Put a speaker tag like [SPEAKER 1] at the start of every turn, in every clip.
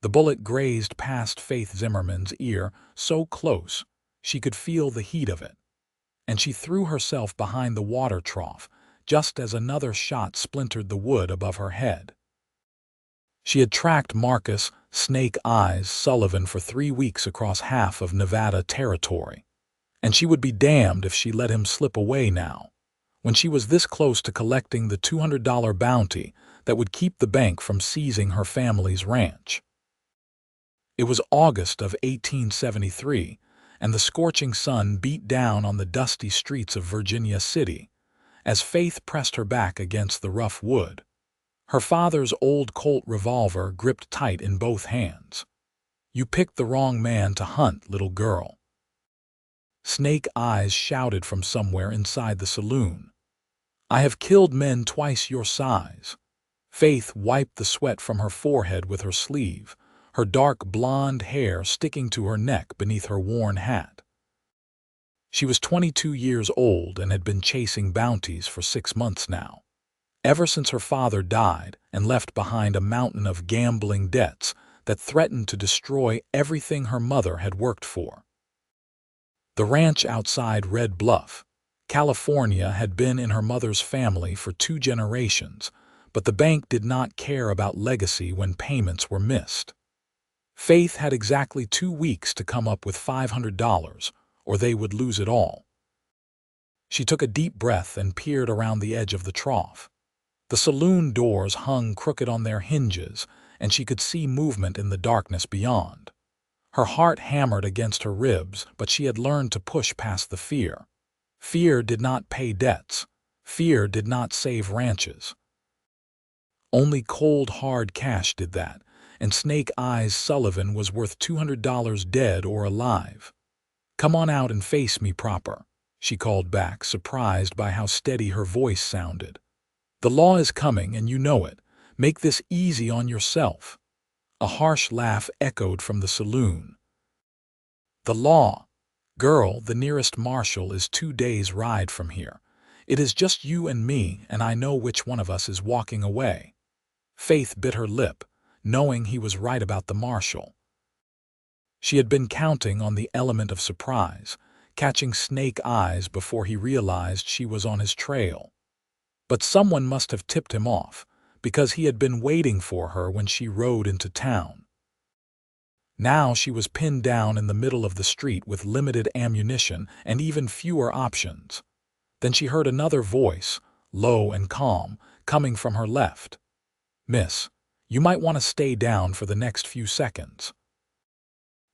[SPEAKER 1] The bullet grazed past Faith Zimmerman's ear so close she could feel the heat of it, and she threw herself behind the water trough just as another shot splintered the wood above her head. She had tracked Marcus "Snake Eyes" Sullivan for 3 weeks across half of Nevada territory, and she would be damned if she let him slip away now, when she was this close to collecting the $200 bounty that would keep the bank from seizing her family's ranch. It was August of 1873, and the scorching sun beat down on the dusty streets of Virginia City as Faith pressed her back against the rough wood, her father's old Colt revolver gripped tight in both hands. "You picked the wrong man to hunt, little girl," Snake Eyes shouted from somewhere inside the saloon. "I have killed men twice your size." Faith wiped the sweat from her forehead with her sleeve, her dark blonde hair sticking to her neck beneath her worn hat. She was 22 years old and had been chasing bounties for 6 months now, ever since her father died and left behind a mountain of gambling debts that threatened to destroy everything her mother had worked for. The ranch outside Red Bluff, California, had been in her mother's family for 2 generations, but the bank did not care about legacy when payments were missed. Faith had exactly 2 weeks to come up with $500, or they would lose it all. She took a deep breath and peered around the edge of the trough. The saloon doors hung crooked on their hinges, and she could see movement in the darkness beyond. Her heart hammered against her ribs, but she had learned to push past the fear. Fear did not pay debts. Fear did not save ranches. Only cold, hard cash did that, and Snake Eyes Sullivan was worth $200 dead or alive. "Come on out and face me proper," she called back, surprised by how steady her voice sounded. "The law is coming, and you know it. Make this easy on yourself." A harsh laugh echoed from the saloon. "The law? Girl, the nearest marshal is 2 days' ride from here. It is just you and me, and I know which one of us is walking away." Faith bit her lip, knowing he was right about the marshal. She had been counting on the element of surprise, catching Snake Eyes before he realized she was on his trail. But someone must have tipped him off, because he had been waiting for her when she rode into town. Now she was pinned down in the middle of the street with limited ammunition and even fewer options. Then she heard another voice, low and calm, coming from her left. "Miss, you might want to stay down for the next few seconds."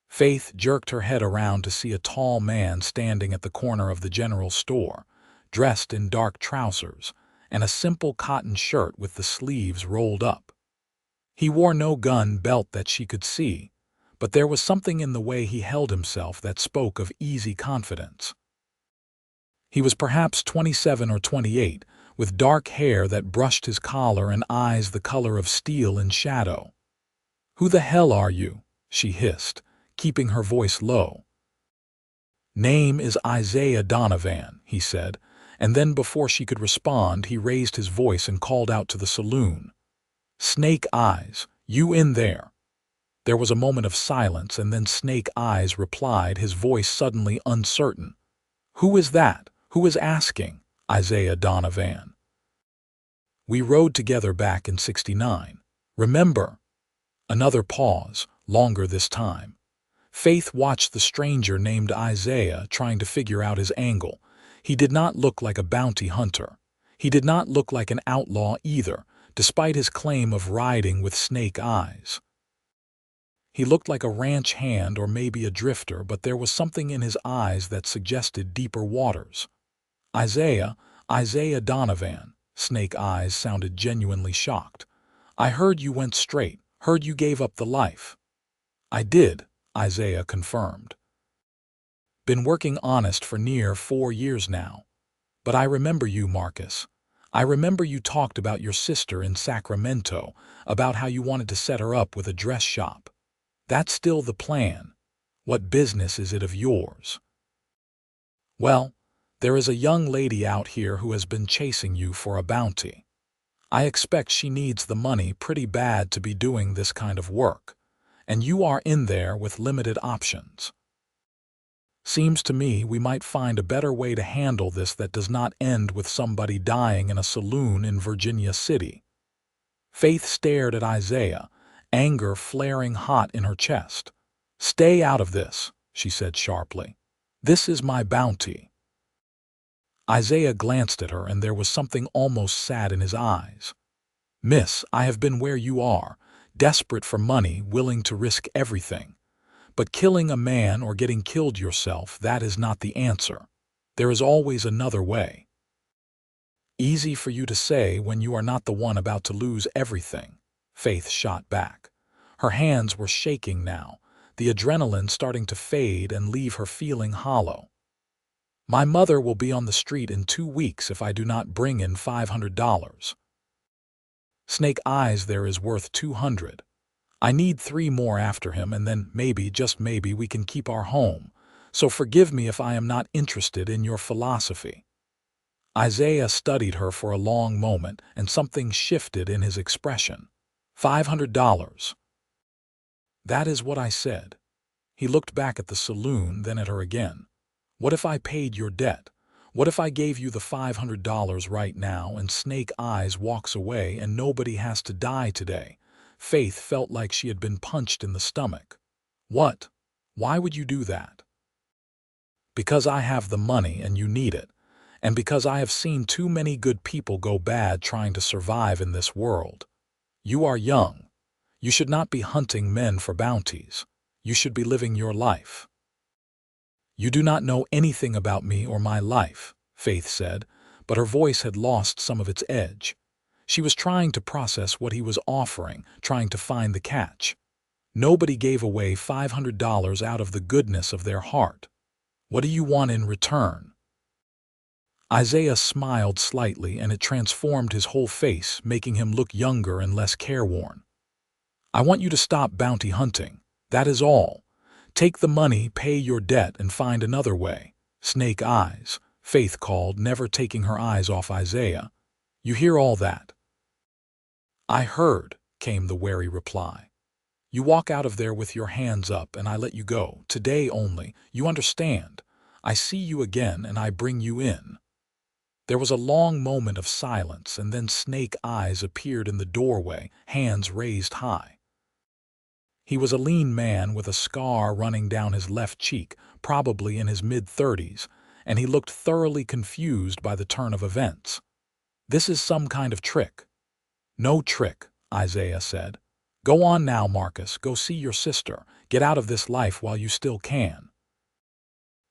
[SPEAKER 1] Faith jerked her head around to see a tall man standing at the corner of the general store, dressed in dark trousers and a simple cotton shirt with the sleeves rolled up. He wore no gun belt that she could see, but there was something in the way he held himself that spoke of easy confidence. He was perhaps 27 or 28, with dark hair that brushed his collar and eyes the color of steel in shadow. "Who the hell are you?" she hissed, keeping her voice low. "Name is Isaiah Donovan," he said, and then before she could respond he raised his voice and called out to the saloon. "Snake Eyes, you in there?" There was a moment of silence, and then Snake Eyes replied, his voice suddenly uncertain. "Who is that? Who is asking?" "Isaiah Donovan. We rode together back in '69. Remember?" Another pause, longer this time. Faith watched the stranger named Isaiah, trying to figure out his angle. He did not look like a bounty hunter. He did not look like an outlaw either, despite his claim of riding with Snake Eyes. He looked like a ranch hand or maybe a drifter, but there was something in his eyes that suggested deeper waters. "Isaiah Donovan," Snake Eyes sounded genuinely shocked. "I heard you went straight, heard you gave up the life." "I did," Isaiah confirmed. "Been working honest for near 4 years now. But I remember you, Marcus. I remember you talked about your sister in Sacramento, about how you wanted to set her up with a dress shop. That's still the plan. What business is it of yours?" "Well, there is a young lady out here who has been chasing you for a bounty. I expect she needs the money pretty bad to be doing this kind of work, and you are in there with limited options. Seems to me we might find a better way to handle this that does not end with somebody dying in a saloon in Virginia City." Faith stared at Isaiah, anger flaring hot in her chest. "Stay out of this," she said sharply. "This is my bounty." Isaiah glanced at her, and there was something almost sad in his eyes. "Miss, I have been where you are, desperate for money, willing to risk everything. But killing a man or getting killed yourself, that is not the answer. There is always another way." "Easy for you to say when you are not the one about to lose everything," Faith shot back. Her hands were shaking now, the adrenaline starting to fade and leave her feeling hollow. "My mother will be on the street in 2 weeks if I do not bring in $500. Snake Eyes there is worth 200. I need 3 more after him, and then maybe, just maybe, we can keep our home. So forgive me if I am not interested in your philosophy." Isaiah studied her for a long moment, and something shifted in his expression. $500. "That is what I said." He looked back at the saloon, then at her again. "What if I paid your debt? What if I gave you the $500 right now and Snake Eyes walks away and nobody has to die today?" Faith felt like she had been punched in the stomach. "What? Why would you do that?" "Because I have the money and you need it, and because I have seen too many good people go bad trying to survive in this world. You are young. You should not be hunting men for bounties. You should be living your life." "You do not know anything about me or my life," Faith said, but her voice had lost some of its edge. She was trying to process what he was offering, trying to find the catch. Nobody gave away $500 out of the goodness of their heart. What do you want in return? Isaiah smiled slightly, and it transformed his whole face, making him look younger and less careworn. "I want you to stop bounty hunting. That is all. Take the money, pay your debt, and find another way." "Snake Eyes," Faith called, never taking her eyes off Isaiah. "You hear all that?" "I heard," came the wary reply. "You walk out of there with your hands up, and I let you go. Today only. You understand? I see you again, and I bring you in." There was a long moment of silence, and then Snake Eyes appeared in the doorway, hands raised high. He was a lean man with a scar running down his left cheek, probably in his mid-30s, and he looked thoroughly confused by the turn of events. "This is some kind of trick." "No trick," Isaiah said. "Go on now, Marcus. Go see your sister. Get out of this life while you still can."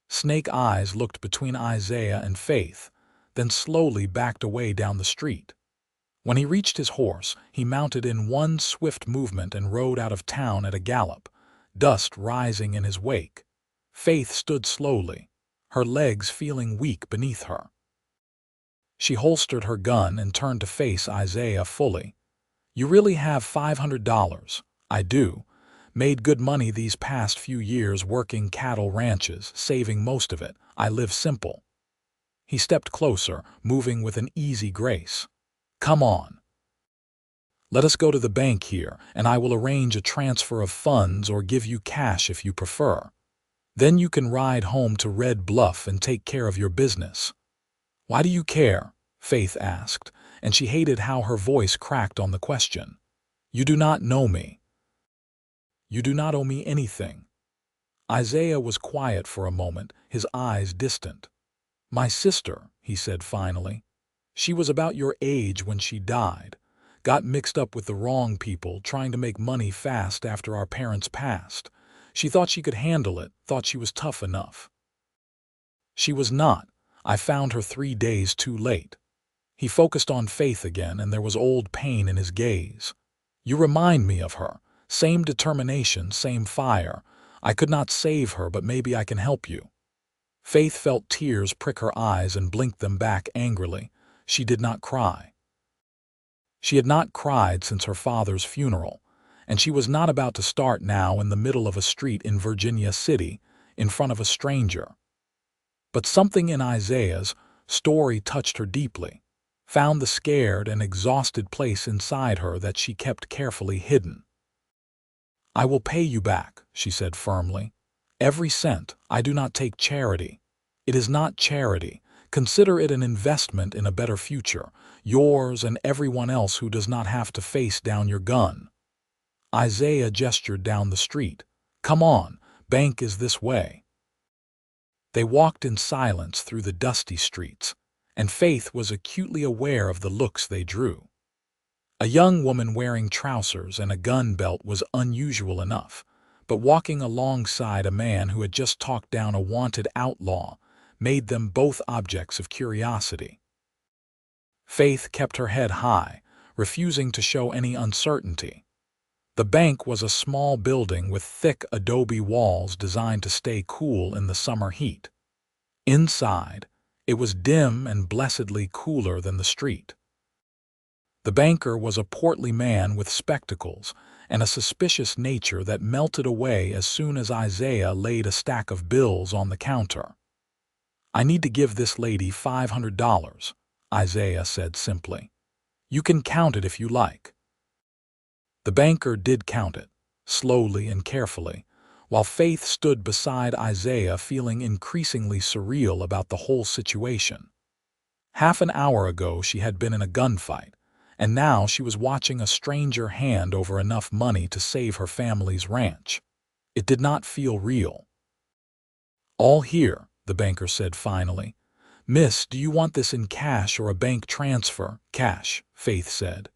[SPEAKER 1] Snake Eyes looked between Isaiah and Faith, then slowly backed away down the street. When he reached his horse, he mounted in one swift movement and rode out of town at a gallop, dust rising in his wake. Faith stood slowly, her legs feeling weak beneath her. She holstered her gun and turned to face Isaiah fully. "You really have $500? "I do. Made good money these past few years working cattle ranches, saving most of it. I live simple." He stepped closer, moving with an easy grace. "Come on. Let us go to the bank here, and I will arrange a transfer of funds or give you cash if you prefer. Then you can ride home to Red Bluff and take care of your business." "Why do you care?" Faith asked, and she hated how her voice cracked on the question. "You do not know me." "You do not owe me anything." Isaiah was quiet for a moment, his eyes distant. "My sister," he said finally. "She was about your age when she died. Got mixed up with the wrong people, trying to make money fast after our parents passed. She thought she could handle it, thought she was tough enough. She was not. I found her 3 days too late." He focused on Faith again, and there was old pain in his gaze. "You remind me of her. Same determination, same fire. I could not save her, but maybe I can help you." Faith felt tears prick her eyes and blinked them back angrily. She did not cry. She had not cried since her father's funeral, and she was not about to start now in the middle of a street in Virginia City, in front of a stranger. But something in Isaiah's story touched her deeply, found the scared and exhausted place inside her that she kept carefully hidden. "I will pay you back," she said firmly. "Every cent. I do not take charity. It is not charity. Consider it an investment in a better future, yours and everyone else who does not have to face down your gun." Isaiah gestured down the street. "Come on, bank is this way." They walked in silence through the dusty streets, and Faith was acutely aware of the looks they drew. A young woman wearing trousers and a gun belt was unusual enough, but walking alongside a man who had just talked down a wanted outlaw made them both objects of curiosity. Faith kept her head high, refusing to show any uncertainty. The bank was a small building with thick adobe walls designed to stay cool in the summer heat. Inside, it was dim and blessedly cooler than the street. The banker was a portly man with spectacles and a suspicious nature that melted away as soon as Isaiah laid a stack of bills on the counter. "I need to give this lady $500, Isaiah said simply. "You can count it if you like." The banker did count it, slowly and carefully, while Faith stood beside Isaiah feeling increasingly surreal about the whole situation. Half an hour ago she had been in a gunfight, and now she was watching a stranger hand over enough money to save her family's ranch. It did not feel real. "All here," the banker said finally. "Miss, do you want this in cash or a bank transfer?" "Cash," Faith said.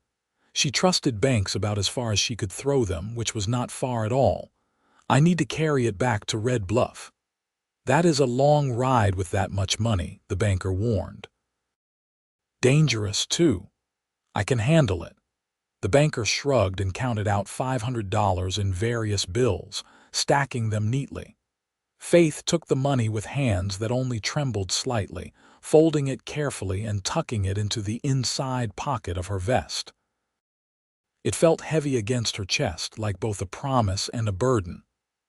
[SPEAKER 1] She trusted banks about as far as she could throw them, which was not far at all. "I need to carry it back to Red Bluff." "That is a long ride with that much money," the banker warned. "Dangerous, too." "I can handle it." The banker shrugged and counted out $500 in various bills, stacking them neatly. Faith took the money with hands that only trembled slightly, folding it carefully and tucking it into the inside pocket of her vest. It felt heavy against her chest, like both a promise and a burden.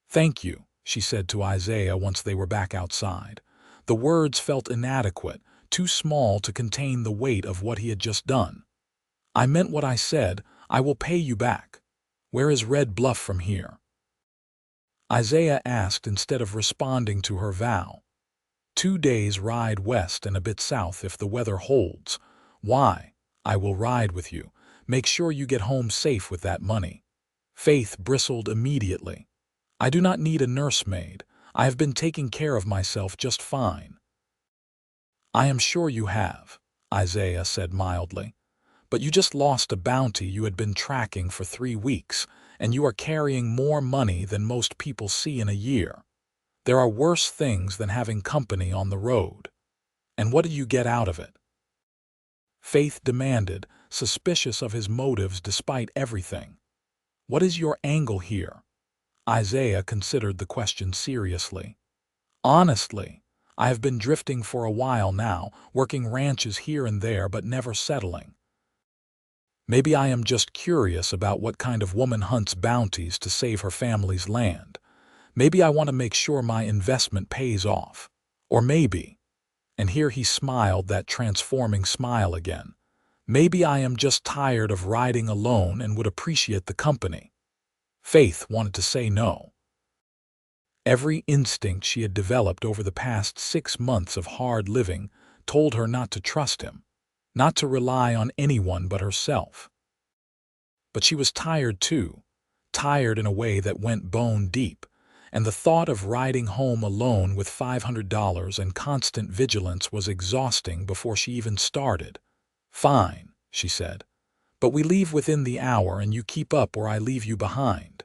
[SPEAKER 1] "Thank you," she said to Isaiah once they were back outside. The words felt inadequate, too small to contain the weight of what he had just done. "I meant what I said. I will pay you back. Where is Red Bluff from here?" Isaiah asked instead of responding to her vow. 2 days ride west and a bit south if the weather holds." "Why?" "I will ride with you. Make sure you get home safe with that money." Faith bristled immediately. "I do not need a nursemaid. I have been taking care of myself just fine." "I am sure you have," Isaiah said mildly. "But you just lost a bounty you had been tracking for 3 weeks, and you are carrying more money than most people see in a year. There are worse things than having company on the road. And what did you get out of it?" Faith demanded, suspicious of his motives despite everything. "What is your angle here?" Isaiah considered the question seriously. "Honestly, I have been drifting for a while now, working ranches here and there but never settling. Maybe I am just curious about what kind of woman hunts bounties to save her family's land. Maybe I want to make sure my investment pays off. Or maybe," and here he smiled that transforming smile again, "maybe I am just tired of riding alone and would appreciate the company." Faith wanted to say no. Every instinct she had developed over the past 6 months of hard living told her not to trust him, not to rely on anyone but herself. But she was tired too, tired in a way that went bone deep, and the thought of riding home alone with $500 and constant vigilance was exhausting before she even started. "Fine," she said, "but we leave within the hour and you keep up or I leave you behind."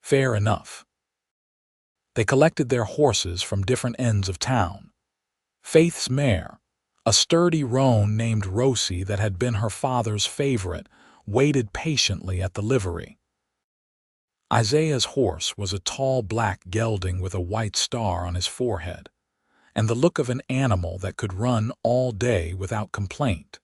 [SPEAKER 1] "Fair enough." They collected their horses from different ends of town. Faith's mare, a sturdy roan named Rosie that had been her father's favorite, waited patiently at the livery. Isaiah's horse was a tall black gelding with a white star on his forehead, and the look of an animal that could run all day without complaint.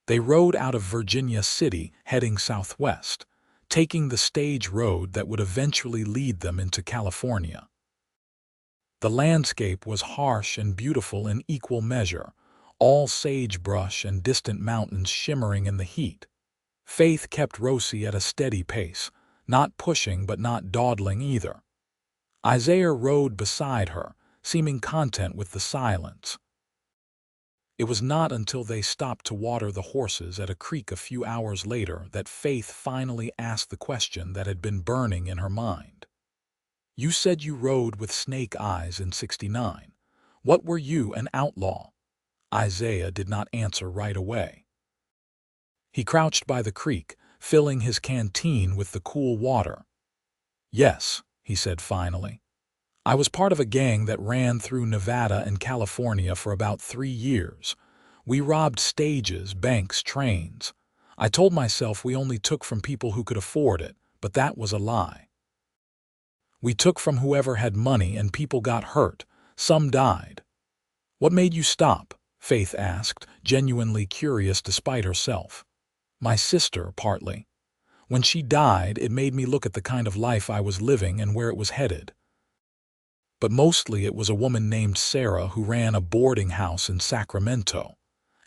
[SPEAKER 1] They rode out of Virginia City, heading southwest, taking the stage road that would eventually lead them into California. The landscape was harsh and beautiful in equal measure, all sagebrush and distant mountains shimmering in the heat. Faith kept Rosie at a steady pace, not pushing but not dawdling either. Isaiah rode beside her, seeming content with the silence. It was not until they stopped to water the horses at a creek a few hours later that Faith finally asked the question that had been burning in her mind. "You said you rode with Snake Eyes in '69. What were you, an outlaw?" Isaiah did not answer right away. He crouched by the creek, filling his canteen with the cool water. "Yes," he said finally. "I was part of a gang that ran through Nevada and California for about 3 years. We robbed stages, banks, trains. I told myself we only took from people who could afford it, but that was a lie. We took from whoever had money and people got hurt. Some died." "What made you stop?" Faith asked, genuinely curious despite herself. "My sister, partly. When she died, it made me look at the kind of life I was living and where it was headed. But mostly it was a woman named Sarah who ran a boarding house in Sacramento.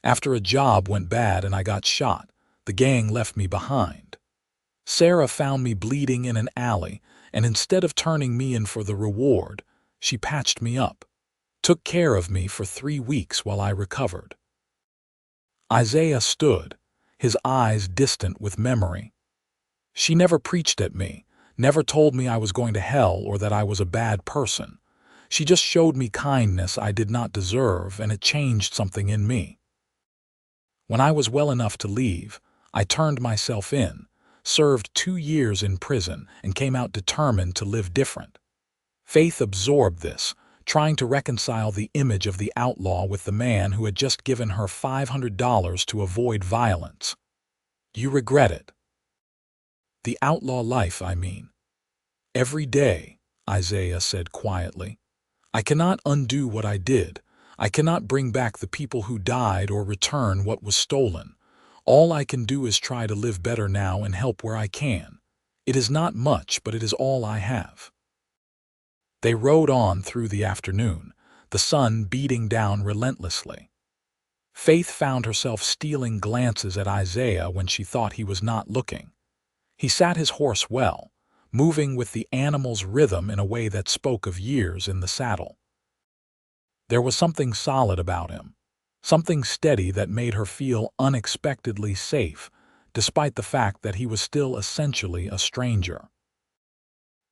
[SPEAKER 1] After a job went bad and I got shot, the gang left me behind. Sarah found me bleeding in an alley, and instead of turning me in for the reward, she patched me up, took care of me for 3 weeks while I recovered." Isaiah stood, his eyes distant with memory. "She never preached at me, never told me I was going to hell or that I was a bad person. She just showed me kindness I did not deserve, and it changed something in me. When I was well enough to leave, I turned myself in, served 2 years in prison, and came out determined to live different." Faith absorbed this, trying to reconcile the image of the outlaw with the man who had just given her $500 to avoid violence. "Do you regret it?" "The outlaw life, I mean." "Every day," Isaiah said quietly. "I cannot undo what I did. I cannot bring back the people who died or return what was stolen. All I can do is try to live better now and help where I can. It is not much, but it is all I have." They rode on through the afternoon, the sun beating down relentlessly. Faith found herself stealing glances at Isaiah when she thought he was not looking. He sat his horse well, moving with the animal's rhythm in a way that spoke of years in the saddle. There was something solid about him, something steady that made her feel unexpectedly safe, despite the fact that he was still essentially a stranger.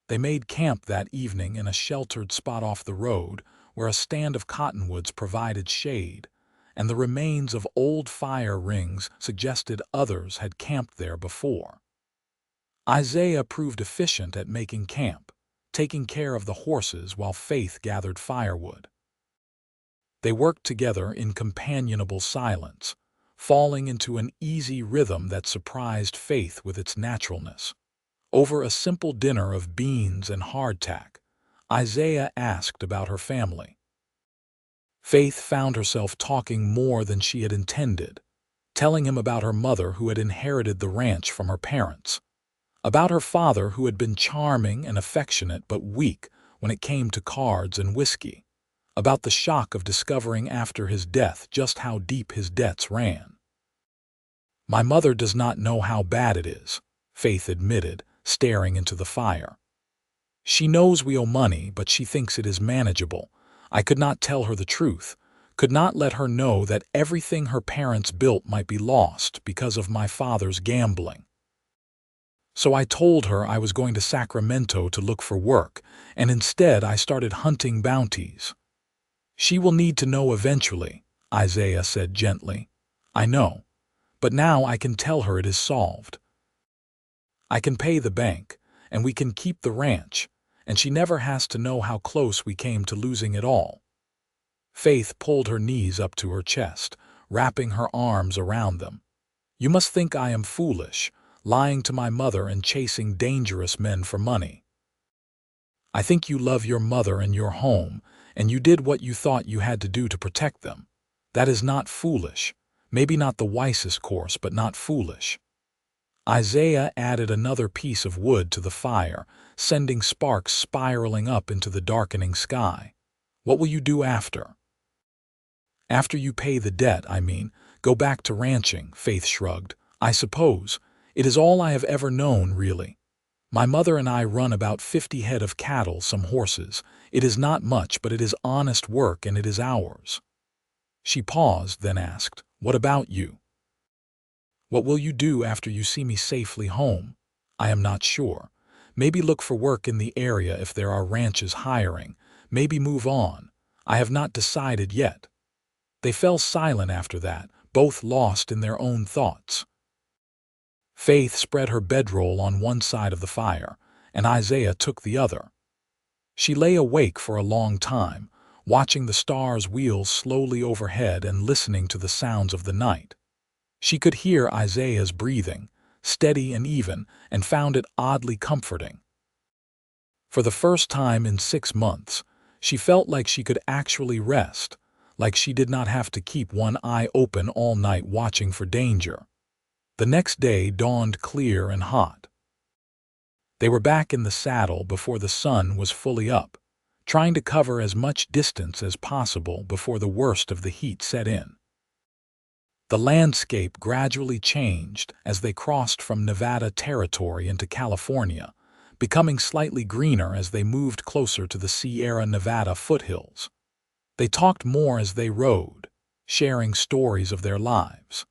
[SPEAKER 1] They made camp that evening in a sheltered spot off the road where a stand of cottonwoods provided shade, and the remains of old fire rings suggested others had camped there before. Isaiah proved efficient at making camp, taking care of the horses while Faith gathered firewood. They worked together in companionable silence, falling into an easy rhythm that surprised Faith with its naturalness. Over a simple dinner of beans and hardtack, Isaiah asked about her family. Faith found herself talking more than she had intended, telling him about her mother who had inherited the ranch from her parents, about her father who had been charming and affectionate but weak when it came to cards and whiskey, about the shock of discovering after his death just how deep his debts ran. "My mother does not know how bad it is," Faith admitted, staring into the fire. "She knows we owe money, but she thinks it is manageable. I could not tell her the truth, could not let her know that everything her parents built might be lost because of my father's gambling. So I told her I was going to Sacramento to look for work, and instead I started hunting bounties." "She will need to know eventually," Isaiah said gently. "I know, but now I can tell her it is solved. I can pay the bank, and we can keep the ranch, and she never has to know how close we came to losing it all." Faith pulled her knees up to her chest, wrapping her arms around them. "You must think I am foolish, lying to my mother and chasing dangerous men for money. I think you love your mother and your home, and you did what you thought you had to do to protect them. That is not foolish. Maybe not the wisest course, but not foolish." Isaiah added another piece of wood to the fire, sending sparks spiraling up into the darkening sky. "What will you do after?" "After you pay the debt, I mean, go back to ranching," Faith shrugged. "I suppose. It is all I have ever known, really. My mother and I run about 50 head of cattle, some horses. It is not much, but it is honest work and it is ours." She paused, then asked, "What about you? What will you do after you see me safely home?" "I am not sure. Maybe look for work in the area if there are ranches hiring. Maybe move on. I have not decided yet." They fell silent after that, both lost in their own thoughts. Faith spread her bedroll on one side of the fire, and Isaiah took the other. She lay awake for a long time, watching the stars wheel slowly overhead and listening to the sounds of the night. She could hear Isaiah's breathing, steady and even, and found it oddly comforting. For the first time in 6 months, she felt like she could actually rest, like she did not have to keep one eye open all night watching for danger. The next day dawned clear and hot. They were back in the saddle before the sun was fully up, trying to cover as much distance as possible before the worst of the heat set in. The landscape gradually changed as they crossed from Nevada territory into California, becoming slightly greener as they moved closer to the Sierra Nevada foothills. They talked more as they rode, sharing stories of their lives.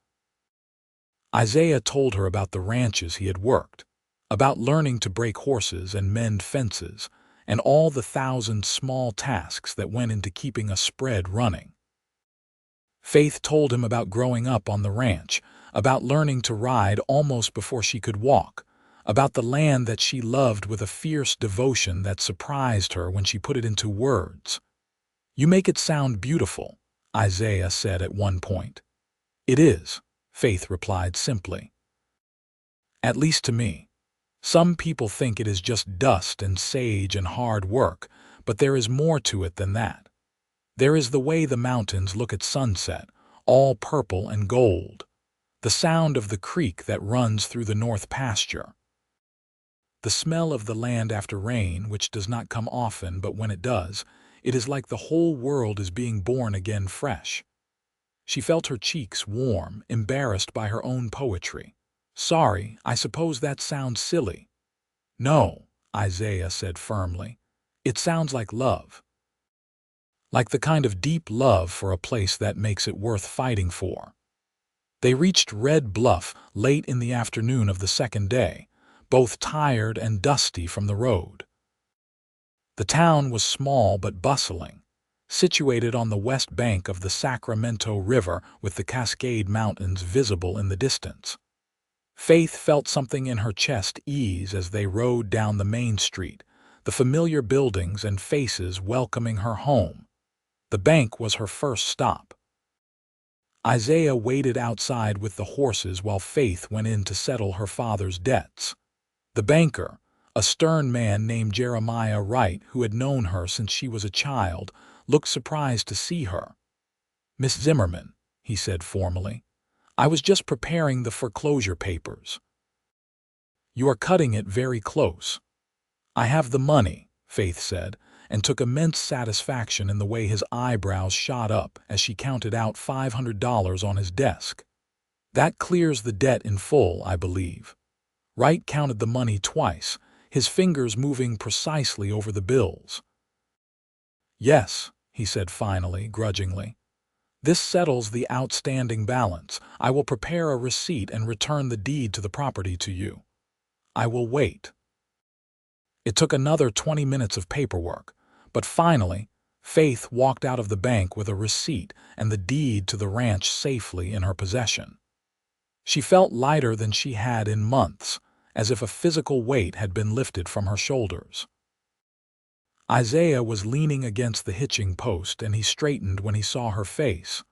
[SPEAKER 1] Isaiah told her about the ranches he had worked, about learning to break horses and mend fences, and all the 1,000 small tasks that went into keeping a spread running. Faith told him about growing up on the ranch, about learning to ride almost before she could walk, about the land that she loved with a fierce devotion that surprised her when she put it into words. "You make it sound beautiful," Isaiah said at one point. "It is," Faith replied simply. "At least to me. Some people think it is just dust and sage and hard work, but there is more to it than that. There is the way the mountains look at sunset, all purple and gold. The sound of the creek that runs through the north pasture. The smell of the land after rain, which does not come often, but when it does, it is like the whole world is being born again fresh." She felt her cheeks warm, embarrassed by her own poetry. "Sorry, I suppose that sounds silly." "No," Isaiah said firmly. "It sounds like love. Like the kind of deep love for a place that makes it worth fighting for." They reached Red Bluff late in the afternoon of the second day, both tired and dusty from the road. The town was small but bustling, situated on the west bank of the Sacramento River with the Cascade Mountains visible in the distance. Faith felt something in her chest ease as they rode down the main street, the familiar buildings and faces welcoming her home. The bank was her first stop. Isaiah waited outside with the horses while Faith went in to settle her father's debts. The banker, a stern man named Jeremiah Wright who had known her since she was a child, looked surprised to see her. "Miss Zimmerman," he said formally, "I was just preparing the foreclosure papers." "You are cutting it very close." "I have the money," Faith said, and took immense satisfaction in the way his eyebrows shot up as she counted out $500 on his desk. "That clears the debt in full, I believe." Wright counted the money twice, his fingers moving precisely over the bills. "Yes," he said finally, grudgingly. "This settles the outstanding balance. I will prepare a receipt and return the deed to the property to you. I will wait." It took another 20 minutes of paperwork, but finally, Faith walked out of the bank with a receipt and the deed to the ranch safely in her possession. She felt lighter than she had in months, as if a physical weight had been lifted from her shoulders. Isaiah was leaning against the hitching post and he straightened when he saw her face.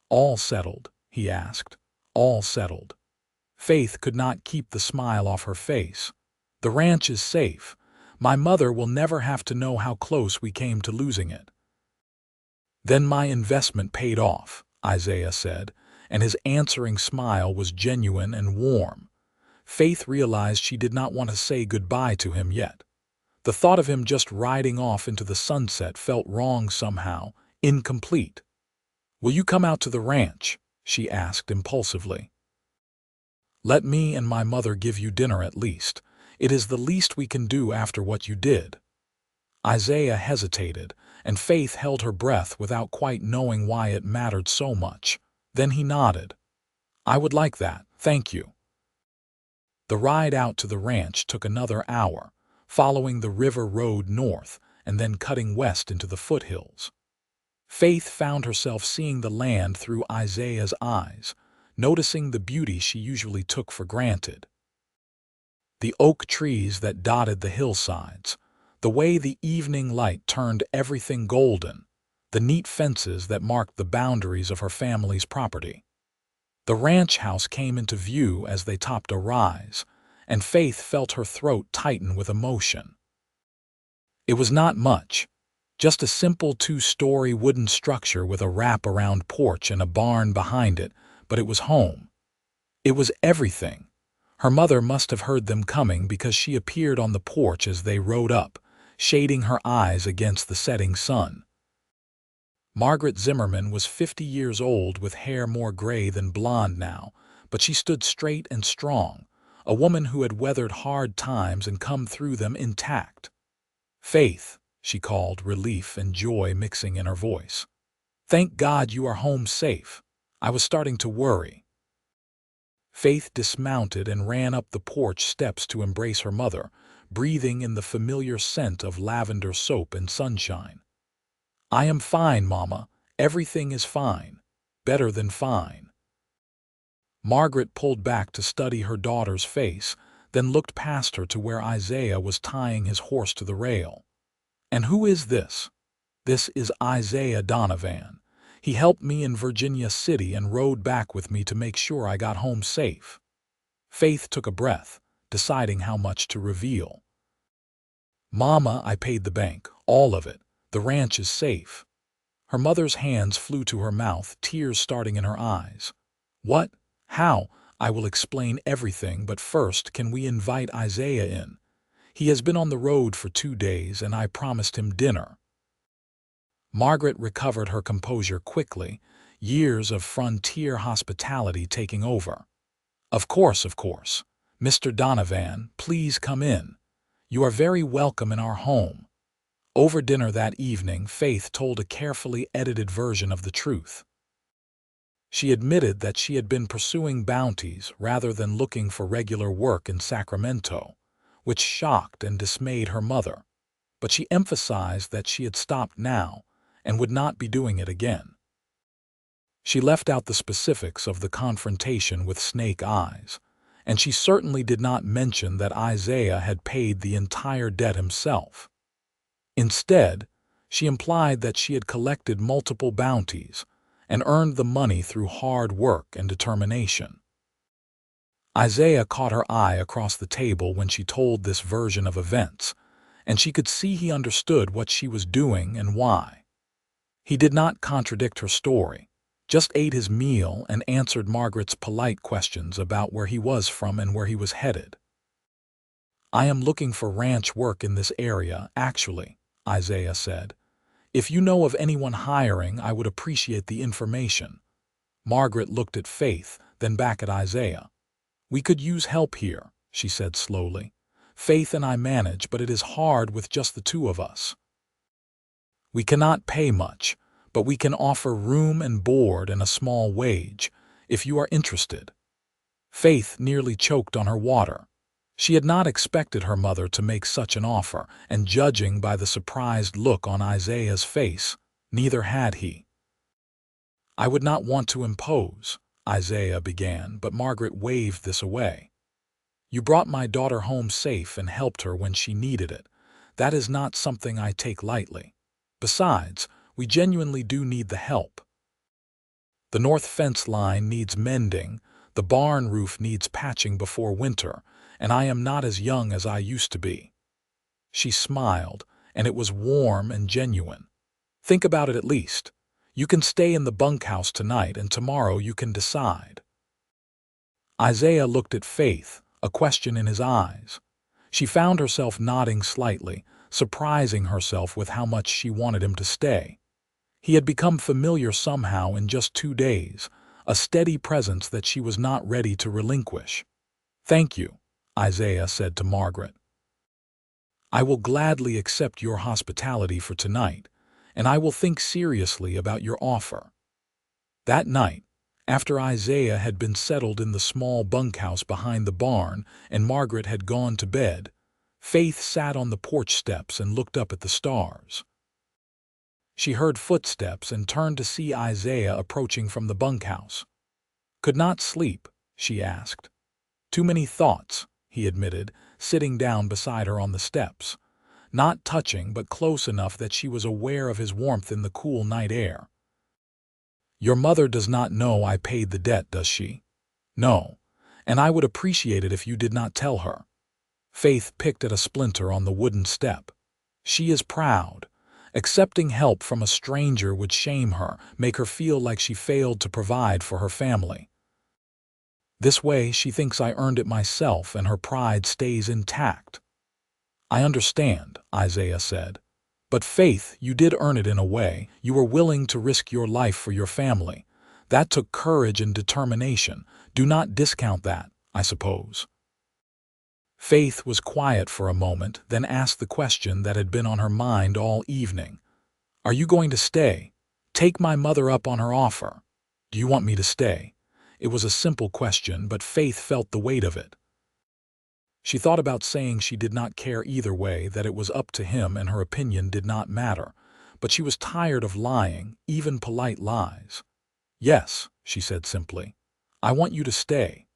[SPEAKER 1] "All settled?" he asked. "All settled." Faith could not keep the smile off her face. "The ranch is safe. My mother will never have to know how close we came to losing it." "Then my investment paid off," Isaiah said, and his answering smile was genuine and warm. Faith realized she did not want to say goodbye to him yet. The thought of him just riding off into the sunset felt wrong somehow, incomplete. "Will you come out to the ranch?" she asked impulsively. "Let me and my mother give you dinner at least. It is the least we can do after what you did." Isaiah hesitated, and Faith held her breath without quite knowing why it mattered so much. Then he nodded. "I would like that, thank you." The ride out to the ranch took another hour, following the river road north and then cutting west into the foothills. Faith found herself seeing the land through Isaiah's eyes, noticing the beauty she usually took for granted. The oak trees that dotted the hillsides, the way the evening light turned everything golden, the neat fences that marked the boundaries of her family's property. The ranch house came into view as they topped a rise, and Faith felt her throat tighten with emotion. It was not much, just a simple 2-story wooden structure with a wrap-around porch and a barn behind it, but it was home. It was everything. Her mother must have heard them coming because she appeared on the porch as they rode up, shading her eyes against the setting sun. Margaret Zimmerman was 50 years old with hair more gray than blonde now, but she stood straight and strong, a woman who had weathered hard times and come through them intact. "Faith," she called, relief and joy mixing in her voice. "Thank God you are home safe. I was starting to worry." Faith dismounted and ran up the porch steps to embrace her mother, breathing in the familiar scent of lavender soap and sunshine. "I am fine, Mama. Everything is fine. Better than fine." Margaret pulled back to study her daughter's face, then looked past her to where Isaiah was tying his horse to the rail. "And who is this?" "This is Isaiah Donovan. He helped me in Virginia City and rode back with me to make sure I got home safe." Faith took a breath, deciding how much to reveal. "Mama, I paid the bank, all of it. The ranch is safe." Her mother's hands flew to her mouth, tears starting in her eyes. "What? How? I will explain everything, but first can we invite Isaiah in? He has been on the road for 2 days and I promised him dinner." Margaret recovered her composure quickly, years of frontier hospitality taking over. Of course. Mr. Donovan, please come in. You are very welcome in our home." Over dinner that evening, Faith told a carefully edited version of the truth. She admitted that she had been pursuing Bounties rather than looking for regular work in Sacramento, which shocked and dismayed her mother, but she emphasized that she had stopped now and would not be doing it again. She left out the specifics of the confrontation with Snake Eyes, and she certainly did not mention that Isaiah had paid the entire debt himself. Instead, she implied that she had collected multiple bounties and earned the money through hard work and determination. Isaiah caught her eye across the table when she told this version of events, and she could see he understood what she was doing and why. He did not contradict her story, just ate his meal and answered Margaret's polite questions about where he was from and where he was headed. "I am looking for ranch work in this area, actually," Isaiah said. "If you know of anyone hiring, I would appreciate the information." Margaret looked at Faith, then back at Isaiah. "We could use help here," she said slowly. "Faith and I manage, but it is hard with just the two of us. We cannot pay much, but we can offer room and board and a small wage, if you are interested." Faith nearly choked on her water. She had not expected her mother to make such an offer, and judging by the surprised look on Isaiah's face, neither had he. "I would not want to impose," Isaiah began, but Margaret waved this away. "You brought my daughter home safe and helped her when she needed it. That is not something I take lightly. Besides, we genuinely do need the help. The north fence line needs mending, the barn roof needs patching before winter, and I am not as young as I used to be." She smiled, and it was warm and genuine. "Think about it at least. You can stay in the bunkhouse tonight, and tomorrow you can decide." Isaiah looked at Faith, a question in his eyes. She found herself nodding slightly, surprising herself with how much she wanted him to stay. He had become familiar somehow in just 2 days, a steady presence that she was not ready to relinquish. "Thank you," Isaiah said to Margaret. "I will gladly accept your hospitality for tonight, and I will think seriously about your offer." That night, after Isaiah had been settled in the small bunkhouse behind the barn and Margaret had gone to bed, Faith sat on the porch steps and looked up at the stars. She heard footsteps and turned to see Isaiah approaching from the bunkhouse. "Could not sleep?" she asked. "Too many thoughts," he admitted, sitting down beside her on the steps, not touching but close enough that she was aware of his warmth in the cool night air. "Your mother does not know I paid the debt, does she?" "No, and I would appreciate it if you did not tell her." Faith picked at a splinter on the wooden step. "She is proud. Accepting help from a stranger would shame her, make her feel like she failed to provide for her family. This way she thinks I earned it myself and her pride stays intact." "I understand," Isaiah said. "But Faith, you did earn it in a way. You were willing to risk your life for your family. That took courage and determination. Do not discount that, I suppose." Faith was quiet for a moment, then asked the question that had been on her mind all evening. "Are you going to stay? Take my mother up on her offer? Do you want me to stay?" It was a simple question, but Faith felt the weight of it. She thought about saying she did not care either way, that it was up to him and her opinion did not matter, but she was tired of lying, even polite lies. "Yes," she said simply. "I want you to stay."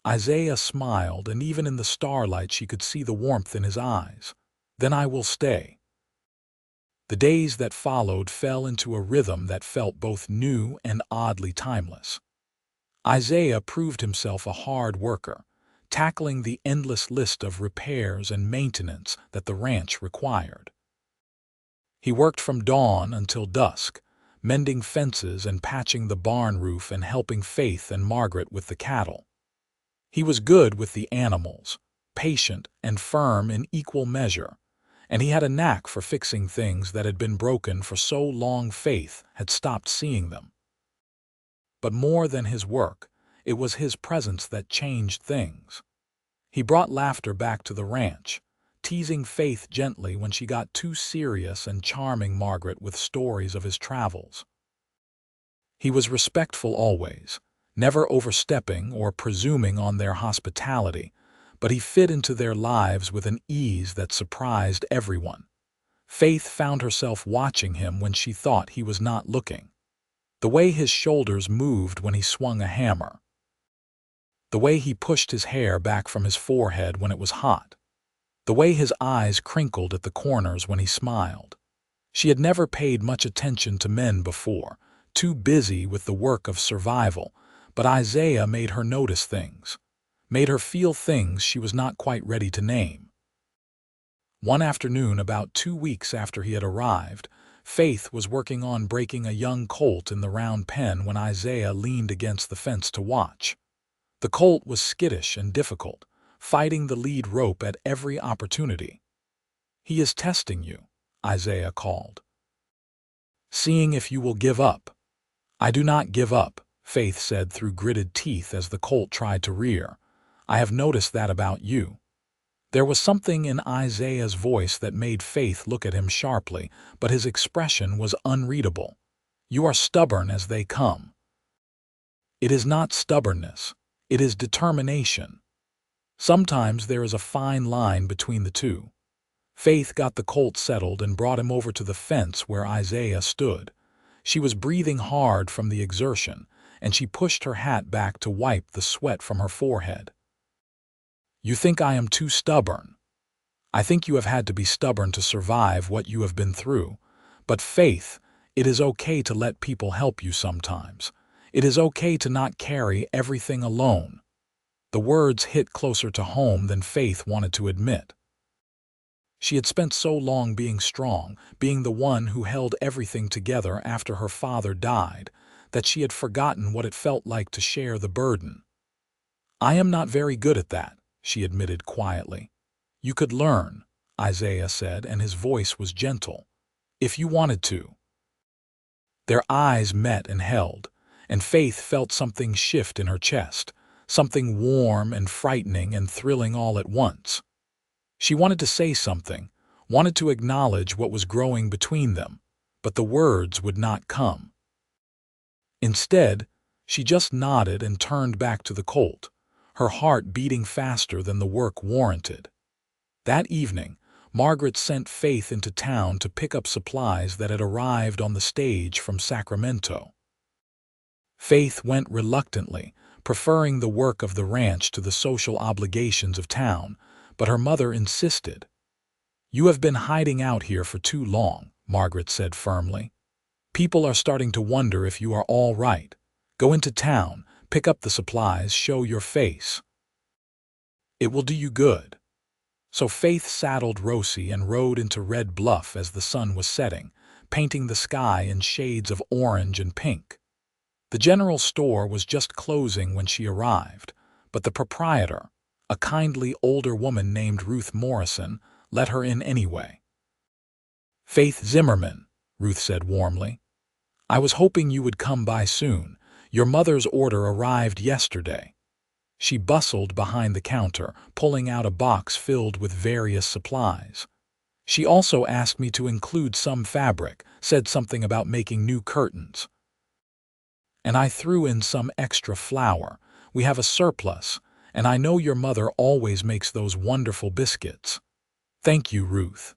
[SPEAKER 1] Isaiah smiled, and even in the starlight she could see the warmth in his eyes. "Then I will stay." The days that followed fell into a rhythm that felt both new and oddly timeless. Isaiah proved himself a hard worker, tackling the endless list of repairs and maintenance that the ranch required. He worked from dawn until dusk, mending fences and patching the barn roof and helping Faith and Margaret with the cattle. He was good with the animals, patient and firm in equal measure, and he had a knack for fixing things that had been broken for so long Faith had stopped seeing them. But more than his work, it was his presence that changed things. He brought laughter back to the ranch, teasing Faith gently when she got too serious and charming Margaret with stories of his travels. He was respectful always, never overstepping or presuming on their hospitality, but he fit into their lives with an ease that surprised everyone. Faith found herself watching him when she thought he was not looking. The way his shoulders moved when he swung a hammer. The way he pushed his hair back from his forehead when it was hot. The way his eyes crinkled at the corners when he smiled. She had never paid much attention to men before, too busy with the work of survival, but Isaiah made her notice things, made her feel things she was not quite ready to name. One afternoon, about 2 weeks after he had arrived, Faith was working on breaking a young colt in the round pen when Isaiah leaned against the fence to watch. The colt was skittish and difficult, fighting the lead rope at every opportunity. "He is testing you," Isaiah called. "Seeing if you will give up." "I do not give up," Faith said through gritted teeth as the colt tried to rear. "I have noticed that about you." There was something in Isaiah's voice that made Faith look at him sharply, but his expression was unreadable. "You are stubborn as they come." "It is not stubbornness. It is determination. Sometimes there is a fine line between the two." Faith got the colt settled and brought him over to the fence where Isaiah stood. She was breathing hard from the exertion, and she pushed her hat back to wipe the sweat from her forehead. "You think I am too stubborn. I think you have had to be stubborn to survive what you have been through. But Faith, it is okay to let people help you sometimes. It is okay to not carry everything alone." The words hit closer to home than Faith wanted to admit. She had spent so long being strong, being the one who held everything together after her father died, that she had forgotten what it felt like to share the burden. "I am not very good at that," she admitted quietly. "You could learn," Isaiah said, and his voice was gentle. "If you wanted to." Their eyes met and held, and Faith felt something shift in her chest, something warm and frightening and thrilling all at once. She wanted to say something, wanted to acknowledge what was growing between them, but the words would not come. Instead, she just nodded and turned back to the colt, her heart beating faster than the work warranted. That evening, Margaret sent Faith into town to pick up supplies that had arrived on the stage from Sacramento. Faith went reluctantly, preferring the work of the ranch to the social obligations of town, but her mother insisted. "You have been hiding out here for too long," Margaret said firmly. "People are starting to wonder if you are all right. Go into town, pick up the supplies, show your face. It will do you good." So Faith saddled Rosie and rode into Red Bluff as the sun was setting, painting the sky in shades of orange and pink. The general store was just closing when she arrived, but the proprietor, a kindly older woman named Ruth Morrison, let her in anyway. "Faith Zimmerman," Ruth said warmly. "I was hoping you would come by soon. Your mother's order arrived yesterday." She bustled behind the counter, pulling out a box filled with various supplies. "She also asked me to include some fabric, said something about making new curtains. And I threw in some extra flour. We have a surplus, and I know your mother always makes those wonderful biscuits." "Thank you, Ruth."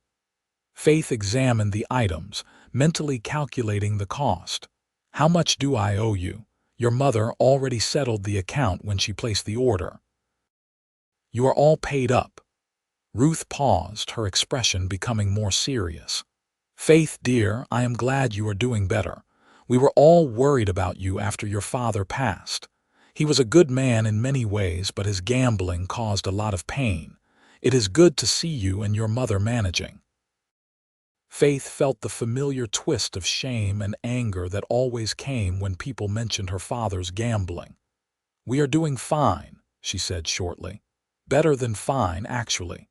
[SPEAKER 1] Faith examined the items, mentally calculating the cost. "How much do I owe you? Your mother already settled the account when she placed the order." "You are all paid up." Ruth paused, her expression becoming more serious. "Faith, dear, I am glad you are doing better. We were all worried about you after your father passed. He was a good man in many ways, but his gambling caused a lot of pain. It is good to see you and your mother managing." Faith felt the familiar twist of shame and anger that always came when people mentioned her father's gambling. "We are doing fine," she said shortly. "Better than fine, actually.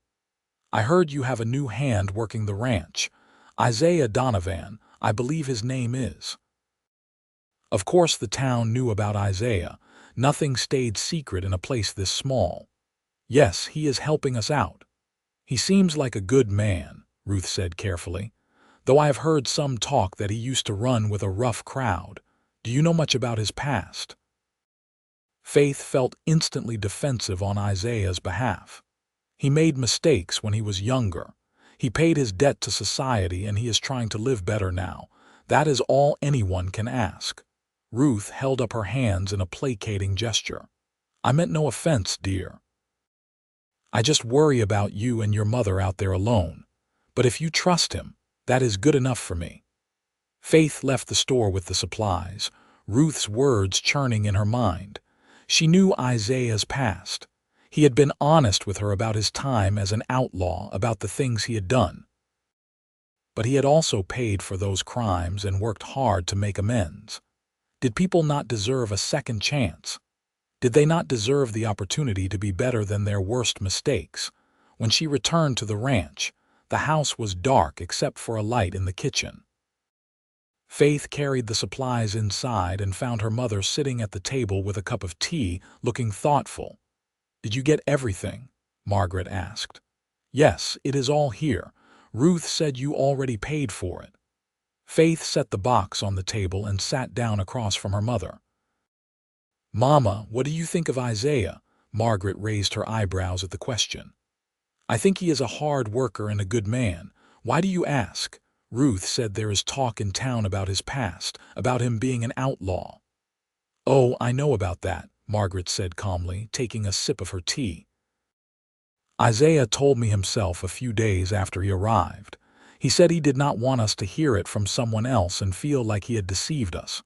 [SPEAKER 1] I heard you have a new hand working the ranch. Isaiah Donovan, I believe his name is." Of course the town knew about Isaiah. Nothing stayed secret in a place this small. "Yes, he is helping us out. He seems like a good man," Ruth said carefully, "though I have heard some talk that he used to run with a rough crowd. Do you know much about his past?" Faith felt instantly defensive on Isaiah's behalf. "He made mistakes when he was younger. He paid his debt to society and he is trying to live better now. That is all anyone can ask." Ruth held up her hands in a placating gesture. "I meant no offense, dear. I just worry about you and your mother out there alone. But if you trust him, that is good enough for me." Faith left the store with the supplies, Ruth's words churning in her mind. She knew Isaiah's past. He had been honest with her about his time as an outlaw, about the things he had done. But he had also paid for those crimes and worked hard to make amends. Did people not deserve a second chance? Did they not deserve the opportunity to be better than their worst mistakes? When she returned to the ranch, the house was dark except for a light in the kitchen. Faith carried the supplies inside and found her mother sitting at the table with a cup of tea, looking thoughtful. "Did you get everything?" Margaret asked. "Yes, it is all here. Ruth said you already paid for it." Faith set the box on the table and sat down across from her mother. "Mama, what do you think of Isaiah?" Margaret raised her eyebrows at the question. "I think he is a hard worker and a good man. Why do you ask?" Ruth said there is talk in town about his past, about him being an outlaw. "Oh, I know about that," Margaret said calmly, taking a sip of her tea. "Isaiah told me himself a few days after he arrived. He said he did not want us to hear it from someone else and feel like he had deceived us."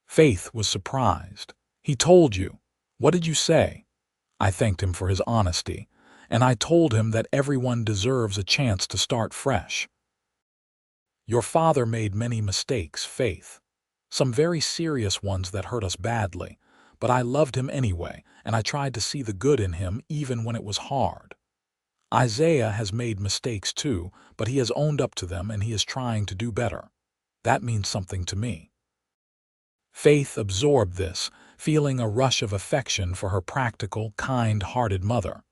[SPEAKER 1] Faith was surprised. "He told you? What did you say?" "I thanked him for his honesty, and I told him that everyone deserves a chance to start fresh. Your father made many mistakes, Faith. Some very serious ones that hurt us badly, but I loved him anyway, and I tried to see the good in him even when it was hard. Isaiah has made mistakes too, but he has owned up to them and he is trying to do better. That means something to me." Faith absorbed this, feeling a rush of affection for her practical, kind-hearted mother.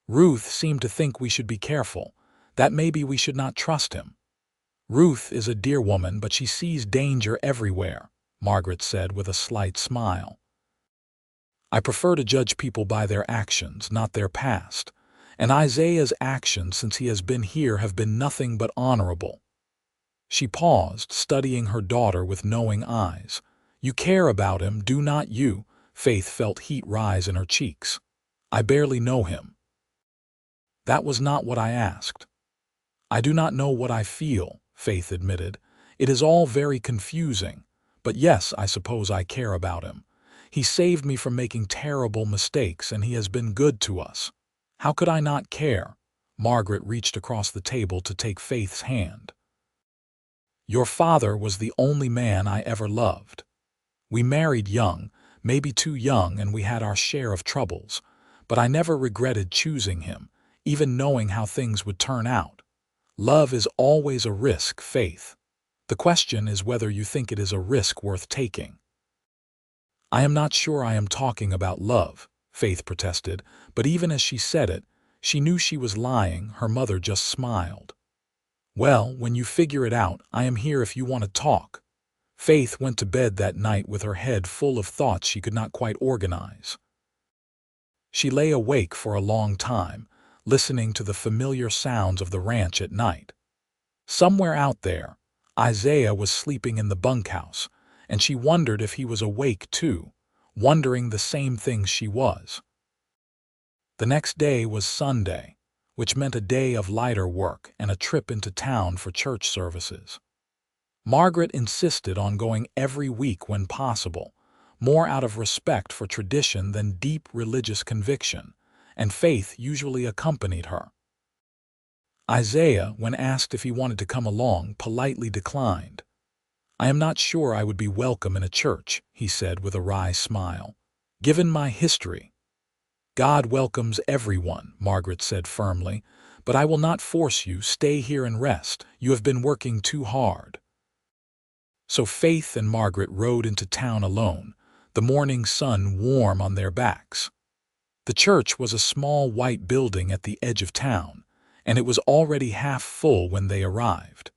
[SPEAKER 1] Ruth seemed to think we should be careful, that maybe we should not trust him. Ruth is a dear woman, but she sees danger everywhere, Margaret said with a slight smile. I prefer to judge people by their actions, not their past, and Isaiah's actions since he has been here have been nothing but honorable. She paused, studying her daughter with knowing eyes. You care about him, do not you? Faith felt heat rise in her cheeks. I barely know him. That was not what I asked. I do not know what I feel, Faith admitted. It is all very confusing, but yes, I suppose I care about him. He saved me from making terrible mistakes, and he has been good to us. How could I not care? Margaret reached across the table to take Faith's hand. Your father was the only man I ever loved. We married young, maybe too young, and we had our share of troubles, but I never regretted choosing him, even knowing how things would turn out. Love is always a risk, Faith. The question is whether you think it is a risk worth taking. I am not sure I am talking about love, Faith protested, but even as she said it, she knew she was lying. Her mother just smiled. Well, when you figure it out, I am here if you want to talk. Faith went to bed that night with her head full of thoughts she could not quite organize. She lay awake for a long time, listening to the familiar sounds of the ranch at night. Somewhere out there, Isaiah was sleeping in the bunkhouse, and she wondered if he was awake too, wondering the same things she was. The next day was Sunday, which meant a day of lighter work and a trip into town for church services. Margaret insisted on going every week when possible, more out of respect for tradition than deep religious conviction, and Faith usually accompanied her. Isaiah, when asked if he wanted to come along, politely declined. I am not sure I would be welcome in a church, he said with a wry smile. Given my history. God welcomes everyone, Margaret said firmly, but I will not force you. Stay here and rest. You have been working too hard. So Faith and Margaret rode into town alone, the morning sun warm on their backs. The church was a small white building at the edge of town, and it was already half full when they arrived.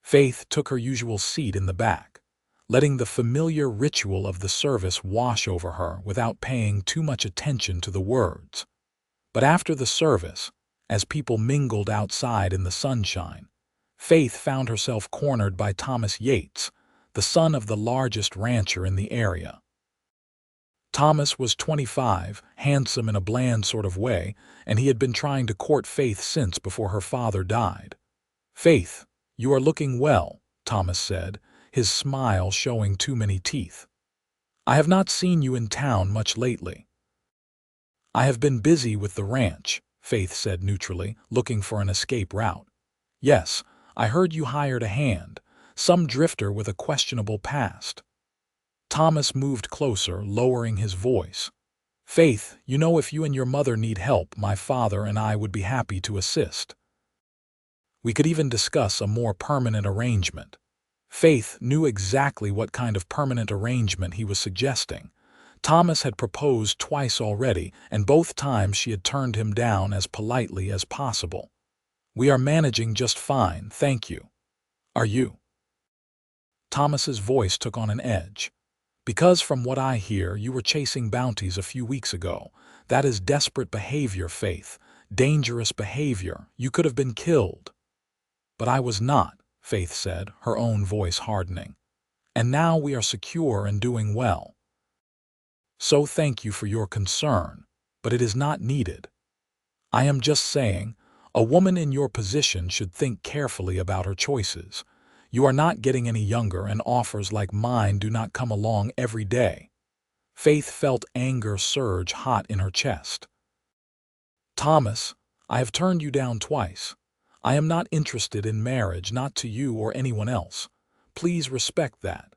[SPEAKER 1] Faith took her usual seat in the back, letting the familiar ritual of the service wash over her without paying too much attention to the words. But after the service, as people mingled outside in the sunshine, Faith found herself cornered by Thomas Yates, the son of the largest rancher in the area. Thomas was 25, handsome in a bland sort of way, and he had been trying to court Faith since before her father died. Faith, you are looking well, Thomas said, his smile showing too many teeth. I have not seen you in town much lately. I have been busy with the ranch, Faith said neutrally, looking for an escape route. Yes, I heard you hired a hand, some drifter with a questionable past. Thomas moved closer, lowering his voice. Faith, you know, if you and your mother need help, my father and I would be happy to assist. We could even discuss a more permanent arrangement. Faith knew exactly what kind of permanent arrangement he was suggesting. Thomas had proposed twice already, and both times she had turned him down as politely as possible. We are managing just fine, thank you. Are you? Thomas's voice took on an edge. Because from what I hear, you were chasing Bounties a few weeks ago. That is desperate behavior, Faith. Dangerous behavior. You could have been killed. But I was not, Faith said, her own voice hardening. And now we are secure and doing well. So thank you for your concern, but it is not needed. I am just saying, a woman in your position should think carefully about her choices. You are not getting any younger, and offers like mine do not come along every day. Faith felt anger surge hot in her chest. Thomas, I have turned you down twice. I am not interested in marriage, not to you or anyone else. Please respect that.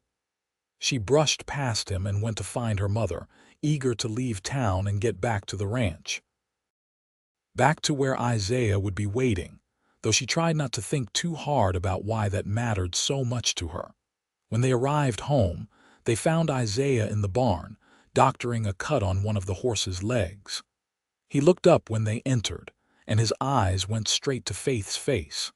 [SPEAKER 1] She brushed past him and went to find her mother, eager to leave town and get back to the ranch. Back to where Isaiah would be waiting, though she tried not to think too hard about why that mattered so much to her. When they arrived home, They found Isaiah in the barn, doctoring a cut on one of the horse's legs. He looked up when they entered, and his eyes went straight to Faith's face.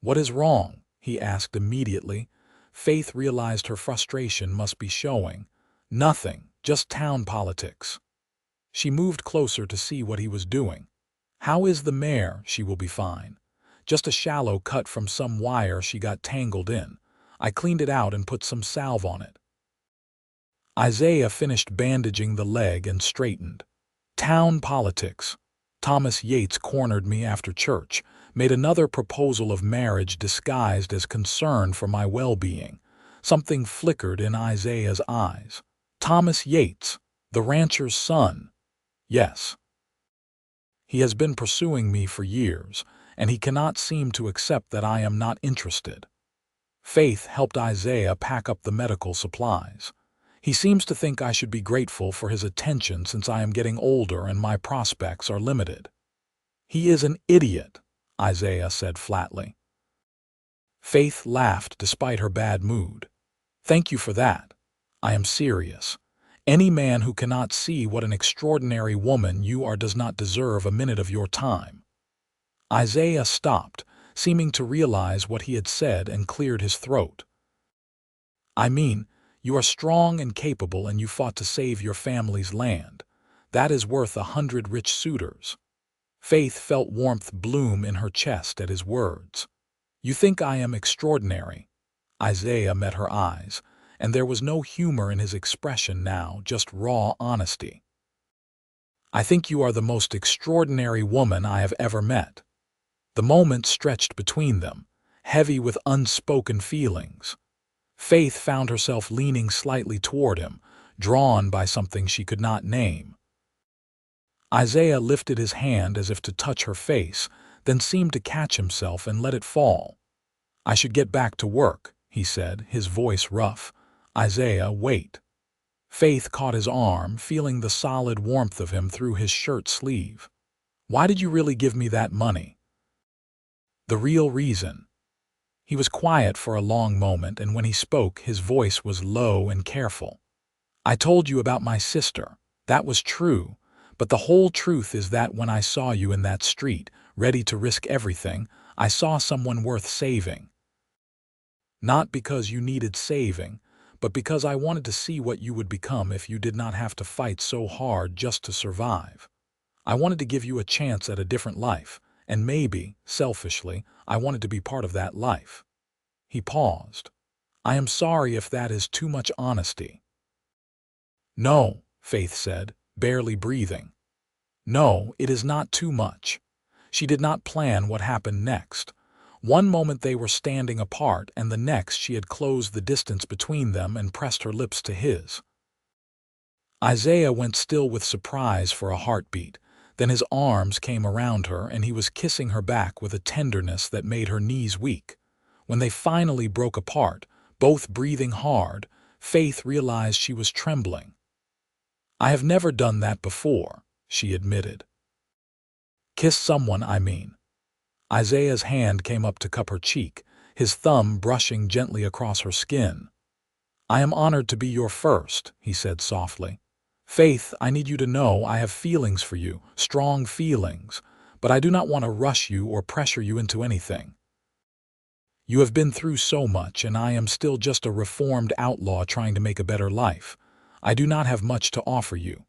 [SPEAKER 1] "What is wrong?" he asked immediately. Faith realized her frustration must be showing. "Nothing, just town politics." She moved closer to see what he was doing. "How is the mare?" "She will be fine. Just a shallow cut from some wire she got tangled in. I cleaned it out and put some salve on it." Isaiah finished bandaging the leg and straightened. "Town politics. Thomas Yates cornered me after church, made another proposal of marriage disguised as concern for my well-being." Something flickered in Isaiah's eyes. "Thomas Yates, the rancher's son?" "Yes. He has been pursuing me for years, and he cannot seem to accept that I am not interested." Faith helped Isaiah pack up the medical supplies. "He seems to think I should be grateful for his attention since I am getting older and my prospects are limited." "He is an idiot," Isaiah said flatly. Faith laughed despite her bad mood. "Thank you for that. I am serious. Any man who cannot see what an extraordinary woman you are does not deserve a minute of your time." Isaiah stopped, seeming to realize what he had said, and cleared his throat. "I mean, you are strong and capable, and you fought to save your family's land. That is worth 100 rich suitors." Faith felt warmth bloom in her chest at his words. "You think I am extraordinary?" Isaiah met her eyes, and there was no humor in his expression now, just raw honesty. "I think you are the most extraordinary woman I have ever met." The moment stretched between them, heavy with unspoken feelings. Faith found herself leaning slightly toward him, drawn by something she could not name. Isaiah lifted his hand as if to touch her face, then seemed to catch himself and let it fall. "I should get back to work," he said, his voice rough. "Isaiah, wait." Faith caught his arm, feeling the solid warmth of him through his shirt sleeve. "Why did you really give me that money?" "The real reason." He was quiet for a long moment, and when he spoke, his voice was low and careful. "I told you about my sister. That was true. But the whole truth is that when I saw you in that street, ready to risk everything, I saw someone worth saving. Not because you needed saving, but because I wanted to see what you would become if you did not have to fight so hard just to survive. I wanted to give you a chance at a different life, and maybe, selfishly, I wanted to be part of that life." He paused. "I am sorry if that is too much honesty." "No," Faith said, barely breathing. "No, it is not too much." She did not plan what happened next. One moment they were standing apart, and the next she had closed the distance between them and pressed her lips to his. Isaiah went still with surprise for a heartbeat. Then his arms came around her, and he was kissing her back with a tenderness that made her knees weak. When they finally broke apart, both breathing hard, Faith realized she was trembling. "I have never done that before," she admitted. "Kiss someone, I mean." Isaiah's hand came up to cup her cheek, his thumb brushing gently across her skin. "I am honored to be your first," he said softly. "Faith, I need you to know I have feelings for you, strong feelings, but I do not want to rush you or pressure you into anything. You have been through so much, and I am still just a reformed outlaw trying to make a better life. I do not have much to offer you."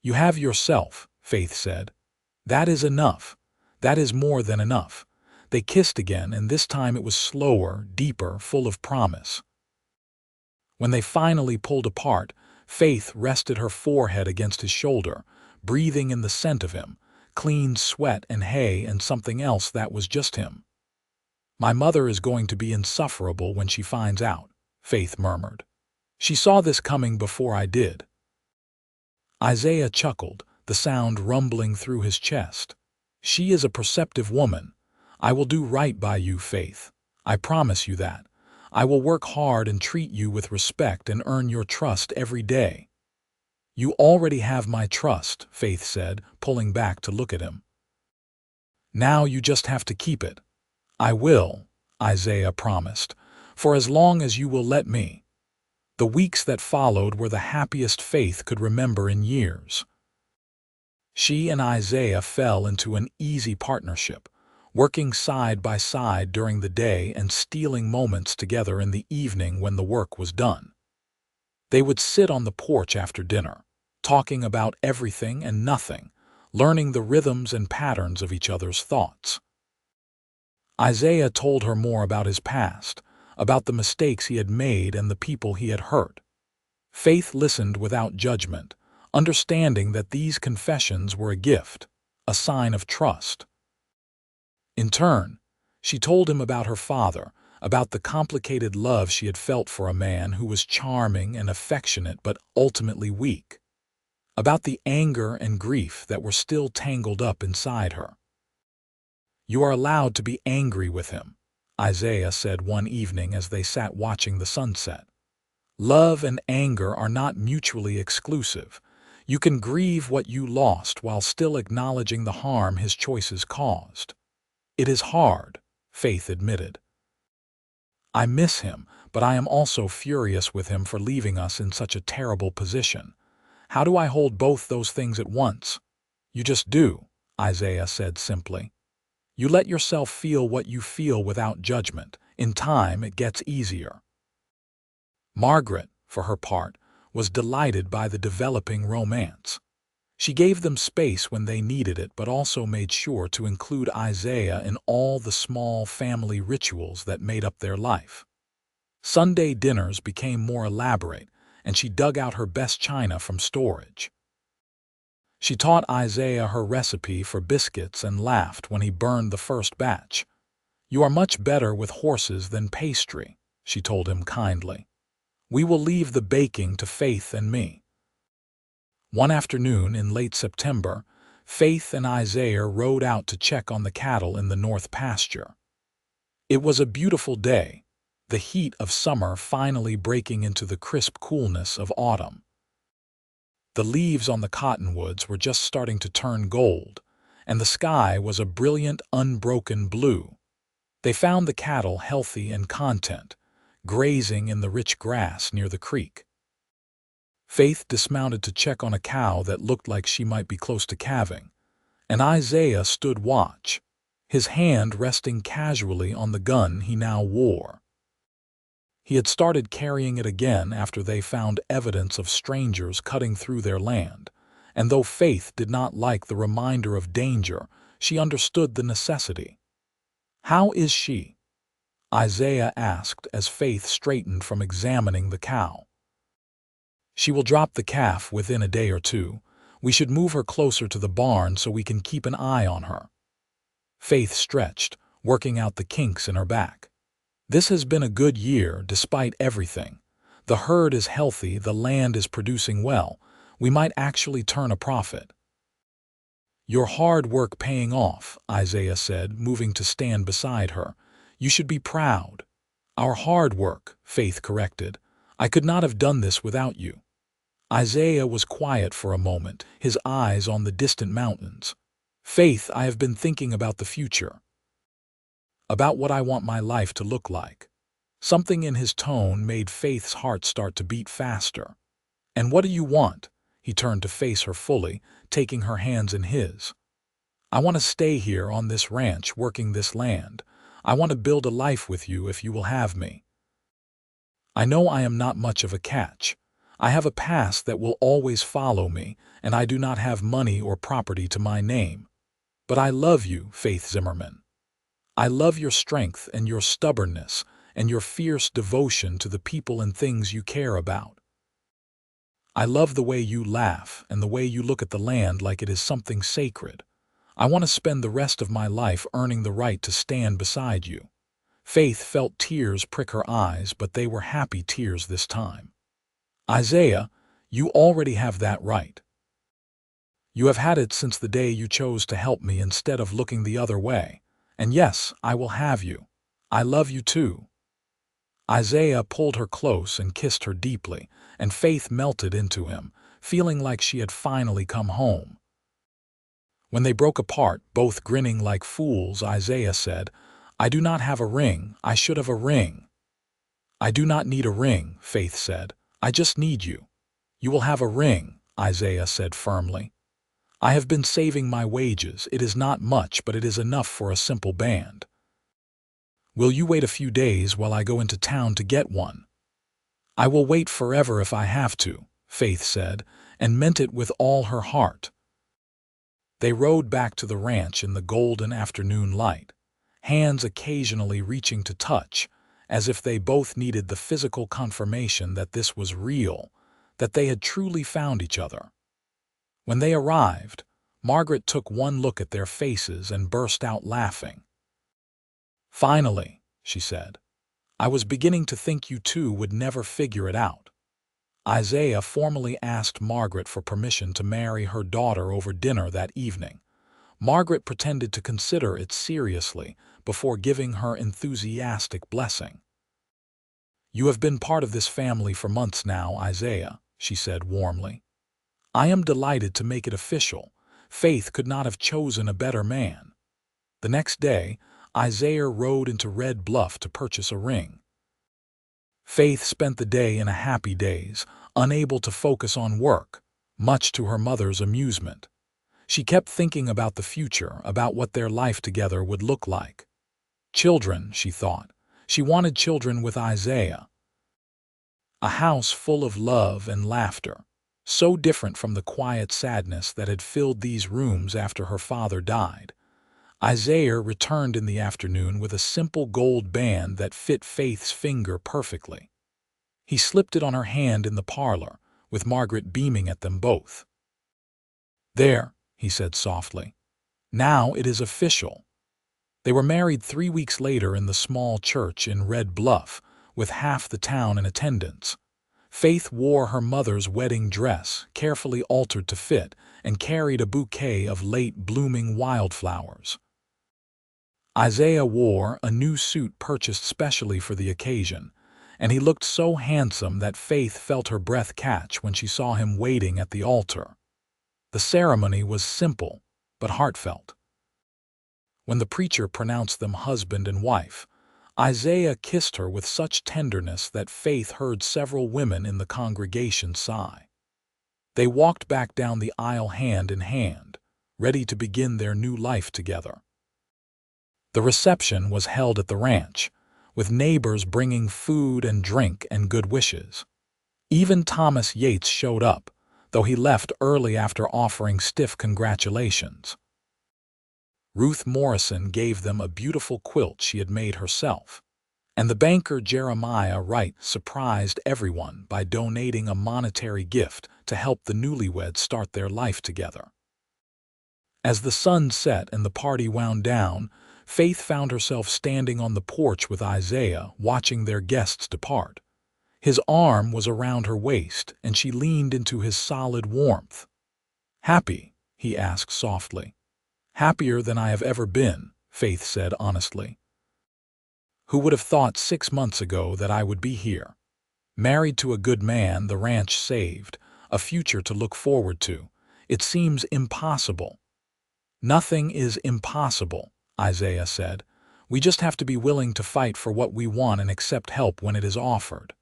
[SPEAKER 1] "You have yourself," Faith said. "That is enough. That is more than enough." They kissed again, and this time it was slower, deeper, full of promise. When they finally pulled apart, Faith rested her forehead against his shoulder, breathing in the scent of him, clean sweat and hay and something else that was just him. "My mother is going to be insufferable when she finds out," Faith murmured. "She saw this coming before I did." Isaiah chuckled, the sound rumbling through his chest. "She is a perceptive woman. I will do right by you, Faith. I promise you that. I will work hard and treat you with respect and earn your trust every day." "You already have my trust," Faith said, pulling back to look at him. "Now you just have to keep it." "I will," Isaiah promised, "for as long as you will let me." The weeks that followed were the happiest Faith could remember in years. She and Isaiah fell into an easy partnership, working side by side during the day and stealing moments together in the evening when the work was done. They would sit on the porch after dinner, talking about everything and nothing, learning the rhythms and patterns of each other's thoughts. Isaiah told her more about his past, about the mistakes he had made and the people he had hurt. Faith listened without judgment, understanding that these confessions were a gift, a sign of trust. In turn, she told him about her father, about the complicated love she had felt for a man who was charming and affectionate but ultimately weak, about the anger and grief that were still tangled up inside her. "You are allowed to be angry with him," Isaiah said one evening as they sat watching the sunset. "Love and anger are not mutually exclusive. You can grieve what you lost while still acknowledging the harm his choices caused." "It is hard," Faith admitted. "I miss him, but I am also furious with him for leaving us in such a terrible position. How do I hold both those things at once?" "You just do," Isaiah said simply. "You let yourself feel what you feel without judgment. In time, it gets easier." Margaret, for her part, was delighted by the developing romance. She gave them space when they needed it, but also made sure to include Isaiah in all the small family rituals that made up their life. Sunday dinners became more elaborate, and she dug out her best china from storage. She taught Isaiah her recipe for biscuits and laughed when he burned the first batch. "You are much better with horses than pastry," she told him kindly. "We will leave the baking to Faith and me." One afternoon in late September, Faith and Isaiah rode out to check on the cattle in the north pasture. It was a beautiful day, the heat of summer finally breaking into the crisp coolness of autumn. The leaves on the cottonwoods were just starting to turn gold, and the sky was a brilliant, unbroken blue. They found the cattle healthy and content, grazing in the rich grass near the creek. Faith dismounted to check on a cow that looked like she might be close to calving, and Isaiah stood watch, his hand resting casually on the gun he now wore. He had started carrying it again after they found evidence of strangers cutting through their land, and though Faith did not like the reminder of danger, she understood the necessity. "How is she?" Isaiah asked as Faith straightened from examining the cow. "She will drop the calf within a day or two. We should move her closer to the barn so we can keep an eye on her." Faith stretched, working out the kinks in her back. "This has been a good year, despite everything. The herd is healthy, the land is producing well. We might actually turn a profit." "Your hard work paying off," Isaiah said, moving to stand beside her. "You should be proud." "Our hard work," Faith corrected. "I could not have done this without you." Isaiah was quiet for a moment, his eyes on the distant mountains. "Faith, I have been thinking about the future. About what I want my life to look like." Something in his tone made Faith's heart start to beat faster. "And what do you want?" He turned to face her fully, taking her hands in his. "I want to stay here on this ranch working this land. I want to build a life with you if you will have me. I know I am not much of a catch. I have a past that will always follow me, and I do not have money or property to my name. But I love you, Faith Zimmerman. I love your strength and your stubbornness and your fierce devotion to the people and things you care about. I love the way you laugh and the way you look at the land like it is something sacred. I want to spend the rest of my life earning the right to stand beside you." Faith felt tears prick her eyes, but they were happy tears this time. "Isaiah, you already have that right. You have had it since the day you chose to help me instead of looking the other way. And yes, I will have you. I love you too." Isaiah pulled her close and kissed her deeply, and Faith melted into him, feeling like she had finally come home. When they broke apart, both grinning like fools, Isaiah said, "I do not have a ring. I should have a ring." "I do not need a ring," Faith said. I just need you. You will have a ring, Isaiah said firmly. I have been saving my wages. It is not much, but it is enough for a simple band. Will you wait a few days while I go into town to get one? I will wait forever if I have to, Faith said, and meant it with all her heart. They rode back to the ranch in the golden afternoon light, hands occasionally reaching to touch, as if they both needed the physical confirmation that this was real, that they had truly found each other. When they arrived, Margaret took one look at their faces and burst out laughing. Finally, she said, I was beginning to think you two would never figure it out. Isaiah formally asked Margaret for permission to marry her daughter over dinner that evening. Margaret pretended to consider it seriously before giving her enthusiastic blessing. You have been part of this family for months now, Isaiah, she said warmly. I am delighted to make it official. Faith could not have chosen a better man. The next day, Isaiah rode into Red Bluff to purchase a ring. Faith spent the day in a happy daze, unable to focus on work, much to her mother's amusement. She kept thinking about the future, about what their life together would look like. Children, she thought. She wanted children with Isaiah. A house full of love and laughter, so different from the quiet sadness that had filled these rooms after her father died. Isaiah returned in the afternoon with a simple gold band that fit Faith's finger perfectly. He slipped it on her hand in the parlor, with Margaret beaming at them both. There, he said softly. Now it is official. They were married 3 weeks later in the small church in Red Bluff, with half the town in attendance. Faith wore her mother's wedding dress, carefully altered to fit, and carried a bouquet of late-blooming wildflowers. Isaiah wore a new suit purchased specially for the occasion, and he looked so handsome that Faith felt her breath catch when she saw him waiting at the altar. The ceremony was simple, but heartfelt. When the preacher pronounced them husband and wife, Isaiah kissed her with such tenderness that Faith heard several women in the congregation sigh. They walked back down the aisle hand in hand, ready to begin their new life together. The reception was held at the ranch, with neighbors bringing food and drink and good wishes. Even Thomas Yates showed up, though he left early after offering stiff congratulations. Ruth Morrison gave them a beautiful quilt she had made herself, and the banker Jeremiah Wright surprised everyone by donating a monetary gift to help the newlyweds start their life together. As the sun set and the party wound down, Faith found herself standing on the porch with Isaiah, watching their guests depart. His arm was around her waist, and she leaned into his solid warmth. "Happy?" he asked softly. "Happier than I have ever been," Faith said honestly. "Who would have thought 6 months ago that I would be here? Married to a good man, the ranch saved, a future to look forward to. It seems impossible." "Nothing is impossible," Isaiah said. "We just have to be willing to fight for what we want and accept help when it is offered."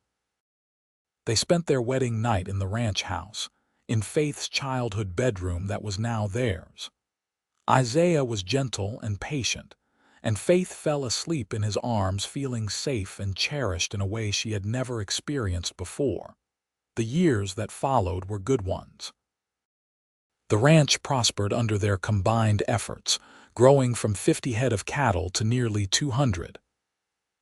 [SPEAKER 1] They spent their wedding night in the ranch house, in Faith's childhood bedroom that was now theirs. Isaiah was gentle and patient, and Faith fell asleep in his arms feeling safe and cherished in a way she had never experienced before. The years that followed were good ones. The ranch prospered under their combined efforts, growing from 50 head of cattle to nearly 200.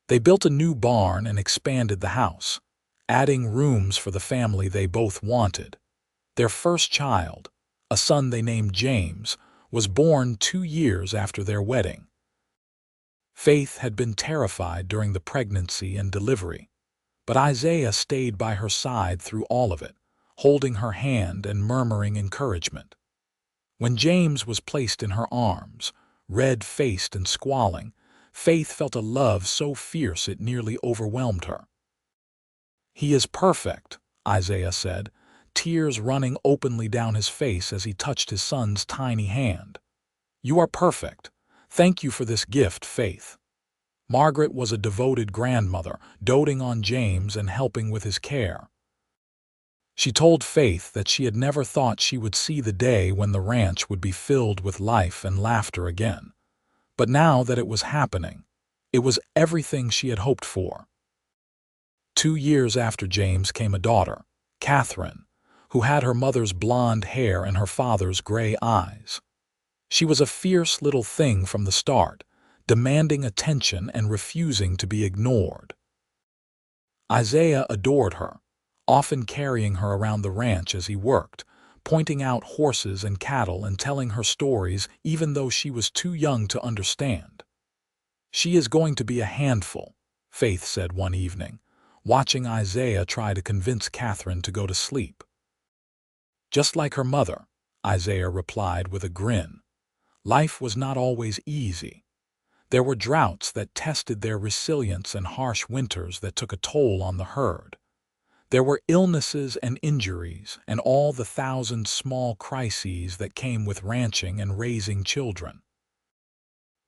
[SPEAKER 1] They built a new barn and expanded the house, adding rooms for the family they both wanted. Their first child, a son they named James, was born 2 years after their wedding. Faith had been terrified during the pregnancy and delivery, but Isaiah stayed by her side through all of it, holding her hand and murmuring encouragement. When James was placed in her arms, red-faced and squalling, Faith felt a love so fierce it nearly overwhelmed her. "He is perfect," Isaiah said, tears running openly down his face as he touched his son's tiny hand. "You are perfect. Thank you for this gift, Faith." Margaret was a devoted grandmother, doting on James and helping with his care. She told Faith that she had never thought she would see the day when the ranch would be filled with life and laughter again. But now that it was happening, it was everything she had hoped for. 2 years after James came a daughter, Catherine, who had her mother's blonde hair and her father's gray eyes. She was a fierce little thing from the start, demanding attention and refusing to be ignored. Isaiah adored her, often carrying her around the ranch as he worked, pointing out horses and cattle and telling her stories even though she was too young to understand. "She is going to be a handful," Faith said one evening, watching Isaiah try to convince Catherine to go to sleep. "Just like her mother," Isaiah replied with a grin. Life was not always easy. There were droughts that tested their resilience and harsh winters that took a toll on the herd. There were illnesses and injuries and all the thousand small crises that came with ranching and raising children.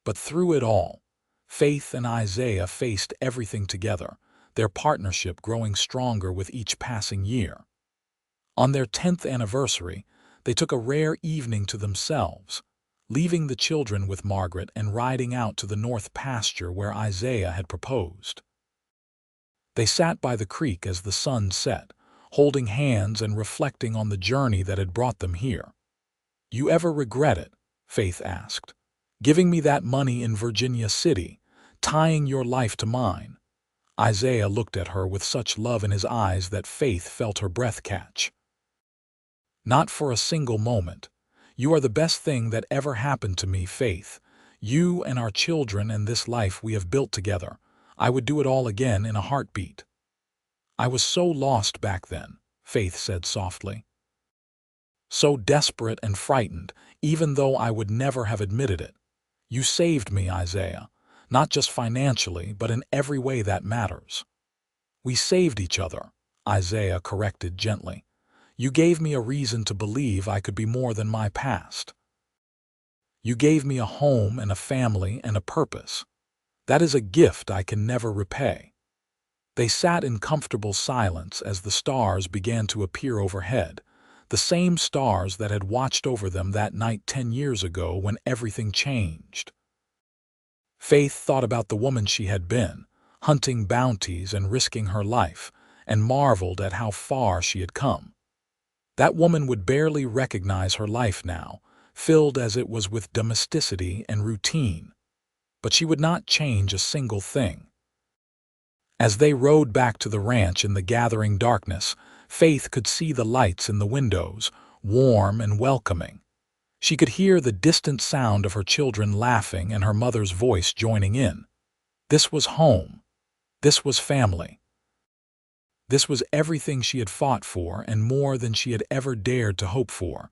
[SPEAKER 1] But through it all, Faith and Isaiah faced everything together, their partnership growing stronger with each passing year. On their 10th anniversary, they took a rare evening to themselves, leaving the children with Margaret and riding out to the north pasture where Isaiah had proposed. They sat by the creek as the sun set, holding hands and reflecting on the journey that had brought them here. "You ever regret it?" Faith asked. "Giving me that money in Virginia City, tying your life to mine?" Isaiah looked at her with such love in his eyes that Faith felt her breath catch. "Not for a single moment. You are the best thing that ever happened to me, Faith. You and our children and this life we have built together. I would do it all again in a heartbeat." "I was so lost back then," Faith said softly. "So desperate and frightened, even though I would never have admitted it. You saved me, Isaiah, not just financially, but in every way that matters." "We saved each other," Isaiah corrected gently. "You gave me a reason to believe I could be more than my past. You gave me a home and a family and a purpose. That is a gift I can never repay." They sat in comfortable silence as the stars began to appear overhead, the same stars that had watched over them that night 10 years ago when everything changed. Faith thought about the woman she had been, hunting bounties and risking her life, and marveled at how far she had come. That woman would barely recognize her life now, filled as it was with domesticity and routine. But she would not change a single thing. As they rode back to the ranch in the gathering darkness, Faith could see the lights in the windows, warm and welcoming. She could hear the distant sound of her children laughing and her mother's voice joining in. This was home. This was family. This was everything she had fought for and more than she had ever dared to hope for.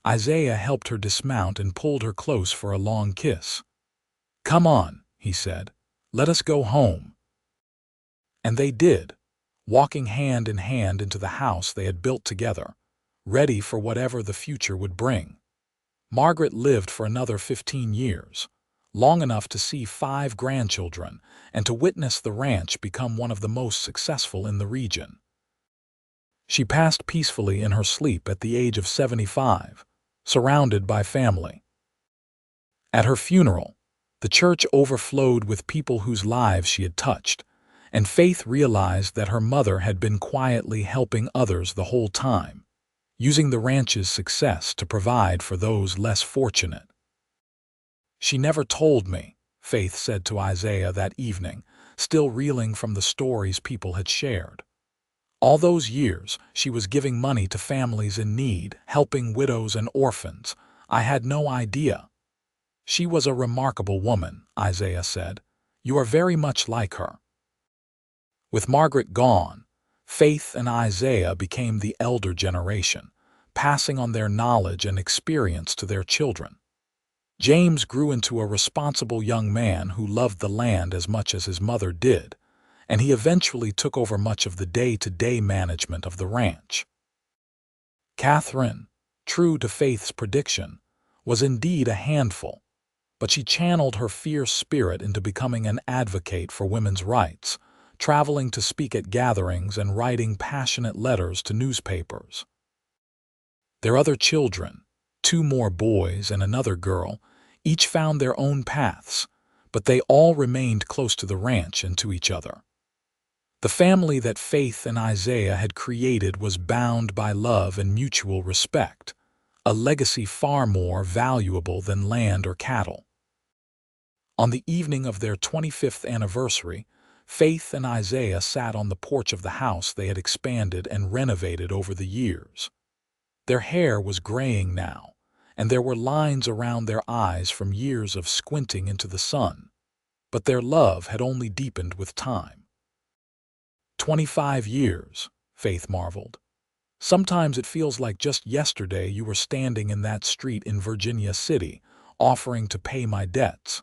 [SPEAKER 1] Isaiah helped her dismount and pulled her close for a long kiss. "Come on," he said. "Let us go home." And they did, walking hand in hand into the house they had built together, ready for whatever the future would bring. Margaret lived for another 15 years, long enough to see 5 grandchildren and to witness the ranch become one of the most successful in the region. She passed peacefully in her sleep at the age of 75, surrounded by family. At her funeral, the church overflowed with people whose lives she had touched, and Faith realized that her mother had been quietly helping others the whole time, using the ranch's success to provide for those less fortunate. "She never told me," Faith said to Isaiah that evening, still reeling from the stories people had shared. "All those years, she was giving money to families in need, helping widows and orphans. I had no idea." "She was a remarkable woman," Isaiah said. "You are very much like her." With Margaret gone, Faith and Isaiah became the elder generation, passing on their knowledge and experience to their children. James grew into a responsible young man who loved the land as much as his mother did, and he eventually took over much of the day-to-day management of the ranch. Catherine, true to Faith's prediction, was indeed a handful, but she channeled her fierce spirit into becoming an advocate for women's rights, traveling to speak at gatherings and writing passionate letters to newspapers. Their other children, 2 more boys and another girl, each found their own paths, but they all remained close to the ranch and to each other. The family that Faith and Isaiah had created was bound by love and mutual respect, a legacy far more valuable than land or cattle. On the evening of their 25th anniversary, Faith and Isaiah sat on the porch of the house they had expanded and renovated over the years. Their hair was graying now, and there were lines around their eyes from years of squinting into the sun, but their love had only deepened with time. 25 years, Faith marveled. Sometimes it feels like just yesterday you were standing in that street in Virginia City, offering to pay my debts.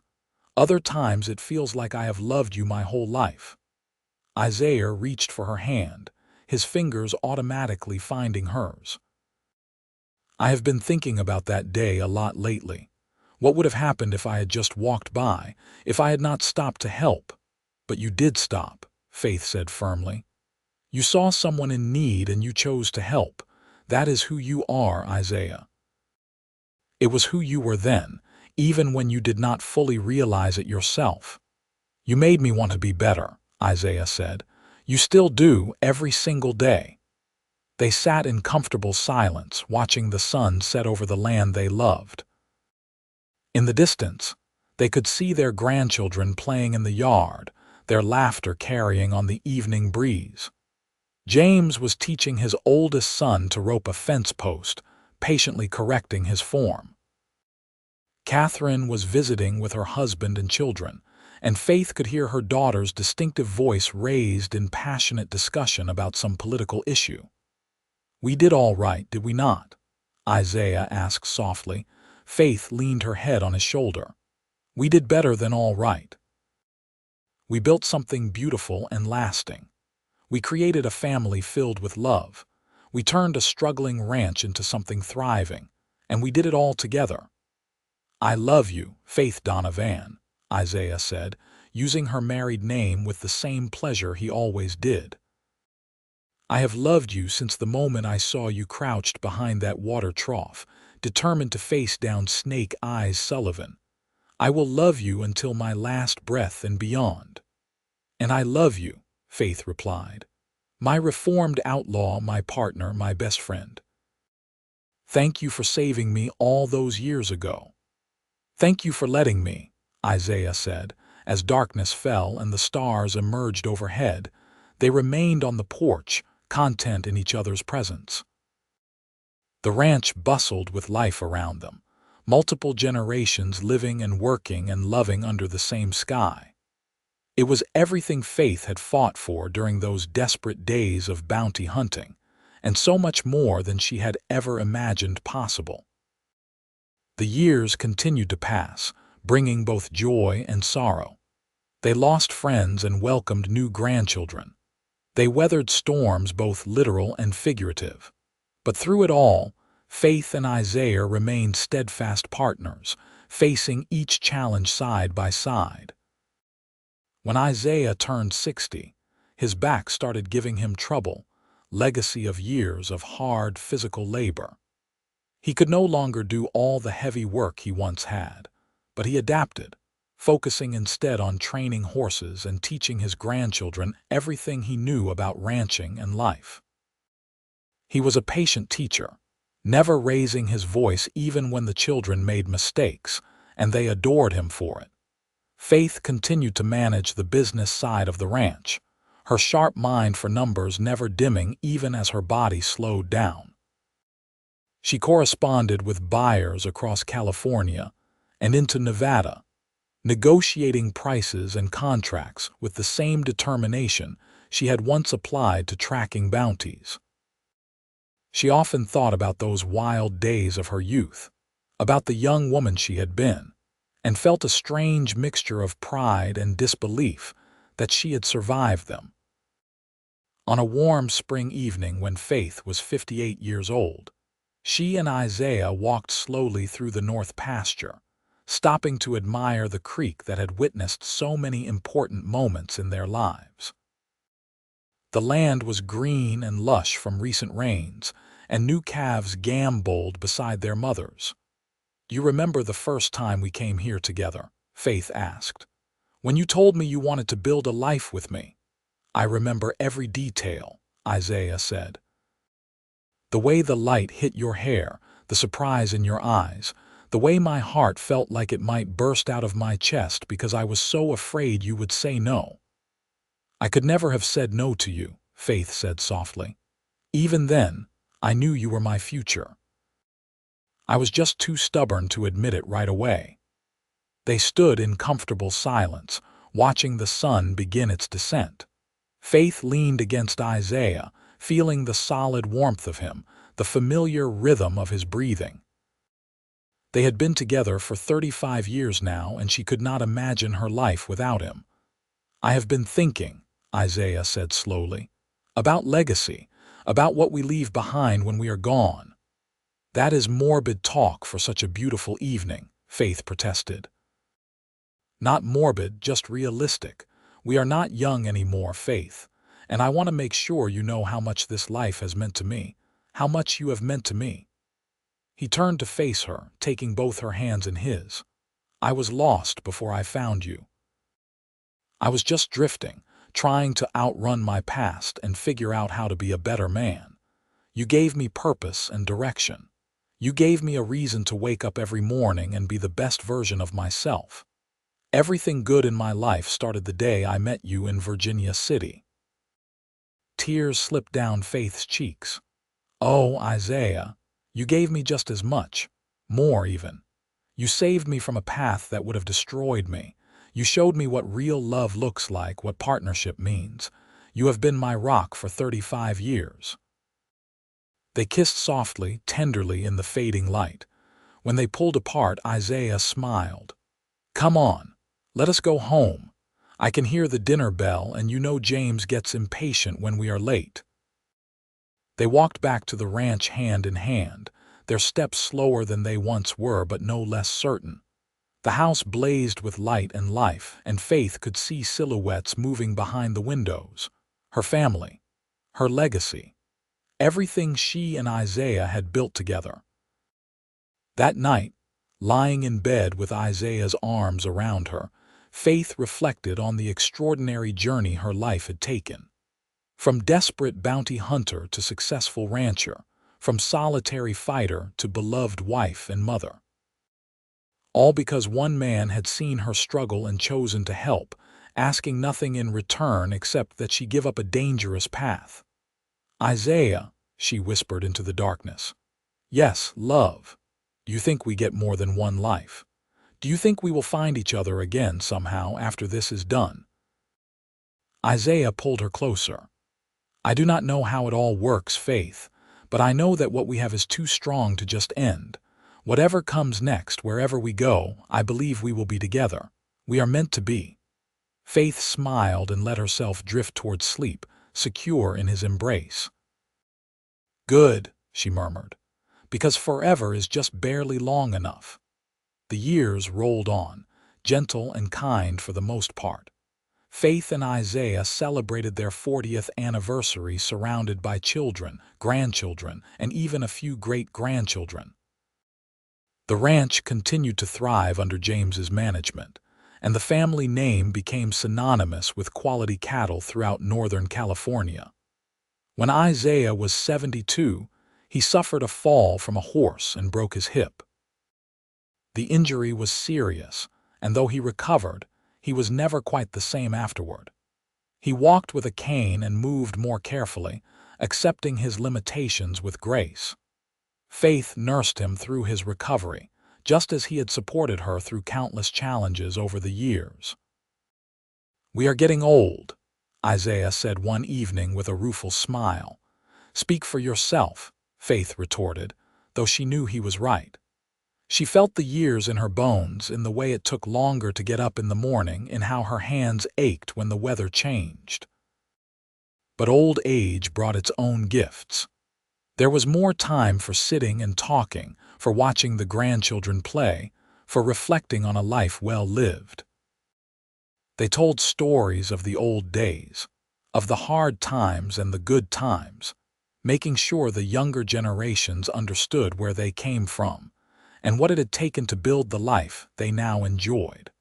[SPEAKER 1] Other times it feels like I have loved you my whole life. Isaiah reached for her hand, his fingers automatically finding hers. I have been thinking about that day a lot lately. What would have happened if I had just walked by, if I had not stopped to help? But you did stop, Faith said firmly. You saw someone in need and you chose to help. That is who you are, Isaiah. It was who you were then, even when you did not fully realize it yourself. You made me want to be better, Isaiah said. You still do, every single day. They sat in comfortable silence, watching the sun set over the land they loved. In the distance, they could see their grandchildren playing in the yard, their laughter carrying on the evening breeze. James was teaching his oldest son to rope a fence post, patiently correcting his form. Catherine was visiting with her husband and children, and Faith could hear her daughter's distinctive voice raised in passionate discussion about some political issue. We did all right, did we not? Isaiah asked softly. Faith leaned her head on his shoulder. We did better than all right. We built something beautiful and lasting. We created a family filled with love. We turned a struggling ranch into something thriving, and we did it all together. I love you, Faith Donovan, Isaiah said, using her married name with the same pleasure he always did. I have loved you since the moment I saw you crouched behind that water trough, determined to face down Snake Eyes Sullivan. I will love you until my last breath and beyond. And I love you, Faith replied. My reformed outlaw, my partner, my best friend. Thank you for saving me all those years ago. Thank you for letting me, Isaiah said, as darkness fell and the stars emerged overhead. They remained on the porch, content in each other's presence. The ranch bustled with life around them, multiple generations living and working and loving under the same sky. It was everything Faith had fought for during those desperate days of bounty hunting, and so much more than she had ever imagined possible. The years continued to pass, bringing both joy and sorrow. They lost friends and welcomed new grandchildren. They weathered storms both literal and figurative. But through it all, Faith and Isaiah remained steadfast partners, facing each challenge side by side. When Isaiah turned 60, his back started giving him trouble, legacy of years of hard physical labor. He could no longer do all the heavy work he once had, but he adapted, focusing instead on training horses and teaching his grandchildren everything he knew about ranching and life. He was a patient teacher, never raising his voice even when the children made mistakes, and they adored him for it. Faith continued to manage the business side of the ranch, her sharp mind for numbers never dimming even as her body slowed down. She corresponded with buyers across California and into Nevada, negotiating prices and contracts with the same determination she had once applied to tracking bounties. She often thought about those wild days of her youth, about the young woman she had been, and felt a strange mixture of pride and disbelief that she had survived them. On a warm spring evening when Faith was 58 years old, she and Isaiah walked slowly through the north pasture, stopping to admire the creek that had witnessed so many important moments in their lives. The land was green and lush from recent rains, and new calves gamboled beside their mothers. "You remember the first time we came here together?" Faith asked. "When you told me you wanted to build a life with me?" "I remember every detail," Isaiah said. "The way the light hit your hair, the surprise in your eyes, the way my heart felt like it might burst out of my chest because I was so afraid you would say no." "I could never have said no to you," Faith said softly. "Even then, I knew you were my future. I was just too stubborn to admit it right away." They stood in comfortable silence, watching the sun begin its descent. Faith leaned against Isaiah, feeling the solid warmth of him, the familiar rhythm of his breathing. They had been together for 35 years now, and she could not imagine her life without him. "I have been thinking," Isaiah said slowly, "about legacy, about what we leave behind when we are gone." "That is morbid talk for such a beautiful evening," Faith protested. "Not morbid, just realistic. We are not young anymore, Faith, and I want to make sure you know how much this life has meant to me, how much you have meant to me." He turned to face her, taking both her hands in his. "I was lost before I found you. I was just drifting, trying to outrun my past and figure out how to be a better man. You gave me purpose and direction. You gave me a reason to wake up every morning and be the best version of myself. Everything good in my life started the day I met you in Virginia City." Tears slipped down Faith's cheeks. "Oh, Isaiah, you gave me just as much, more even. You saved me from a path that would have destroyed me. You showed me what real love looks like, what partnership means. You have been my rock for 35 years. They kissed softly, tenderly in the fading light. When they pulled apart, Isaiah smiled. "Come on, let us go home. I can hear the dinner bell, and you know James gets impatient when we are late." They walked back to the ranch hand in hand, their steps slower than they once were but no less certain. The house blazed with light and life, and Faith could see silhouettes moving behind the windows. Her family, her legacy, everything she and Isaiah had built together. That night, lying in bed with Isaiah's arms around her, Faith reflected on the extraordinary journey her life had taken. From desperate bounty hunter to successful rancher, from solitary fighter to beloved wife and mother. All because one man had seen her struggle and chosen to help, asking nothing in return except that she give up a dangerous path. "Isaiah," she whispered into the darkness. "Yes, love. You think we get more than one life? Do you think we will find each other again somehow after this is done?" Isaiah pulled her closer. "I do not know how it all works, Faith, but I know that what we have is too strong to just end. Whatever comes next, wherever we go, I believe we will be together. We are meant to be." Faith smiled and let herself drift toward sleep, secure in his embrace. "Good," she murmured, "because forever is just barely long enough." The years rolled on, gentle and kind for the most part. Faith and Isaiah celebrated their 40th anniversary surrounded by children, grandchildren, and even a few great-grandchildren. The ranch continued to thrive under James's management, and the family name became synonymous with quality cattle throughout Northern California. When Isaiah was 72, he suffered a fall from a horse and broke his hip. The injury was serious, and though he recovered, he was never quite the same afterward. He walked with a cane and moved more carefully, accepting his limitations with grace. Faith nursed him through his recovery, just as he had supported her through countless challenges over the years. "We are getting old," Isaiah said one evening with a rueful smile. "Speak for yourself," Faith retorted, though she knew he was right. She felt the years in her bones, in the way it took longer to get up in the morning, in how her hands ached when the weather changed. But old age brought its own gifts. There was more time for sitting and talking, for watching the grandchildren play, for reflecting on a life well lived. They told stories of the old days, of the hard times and the good times, making sure the younger generations understood where they came from and what it had taken to build the life they now enjoyed.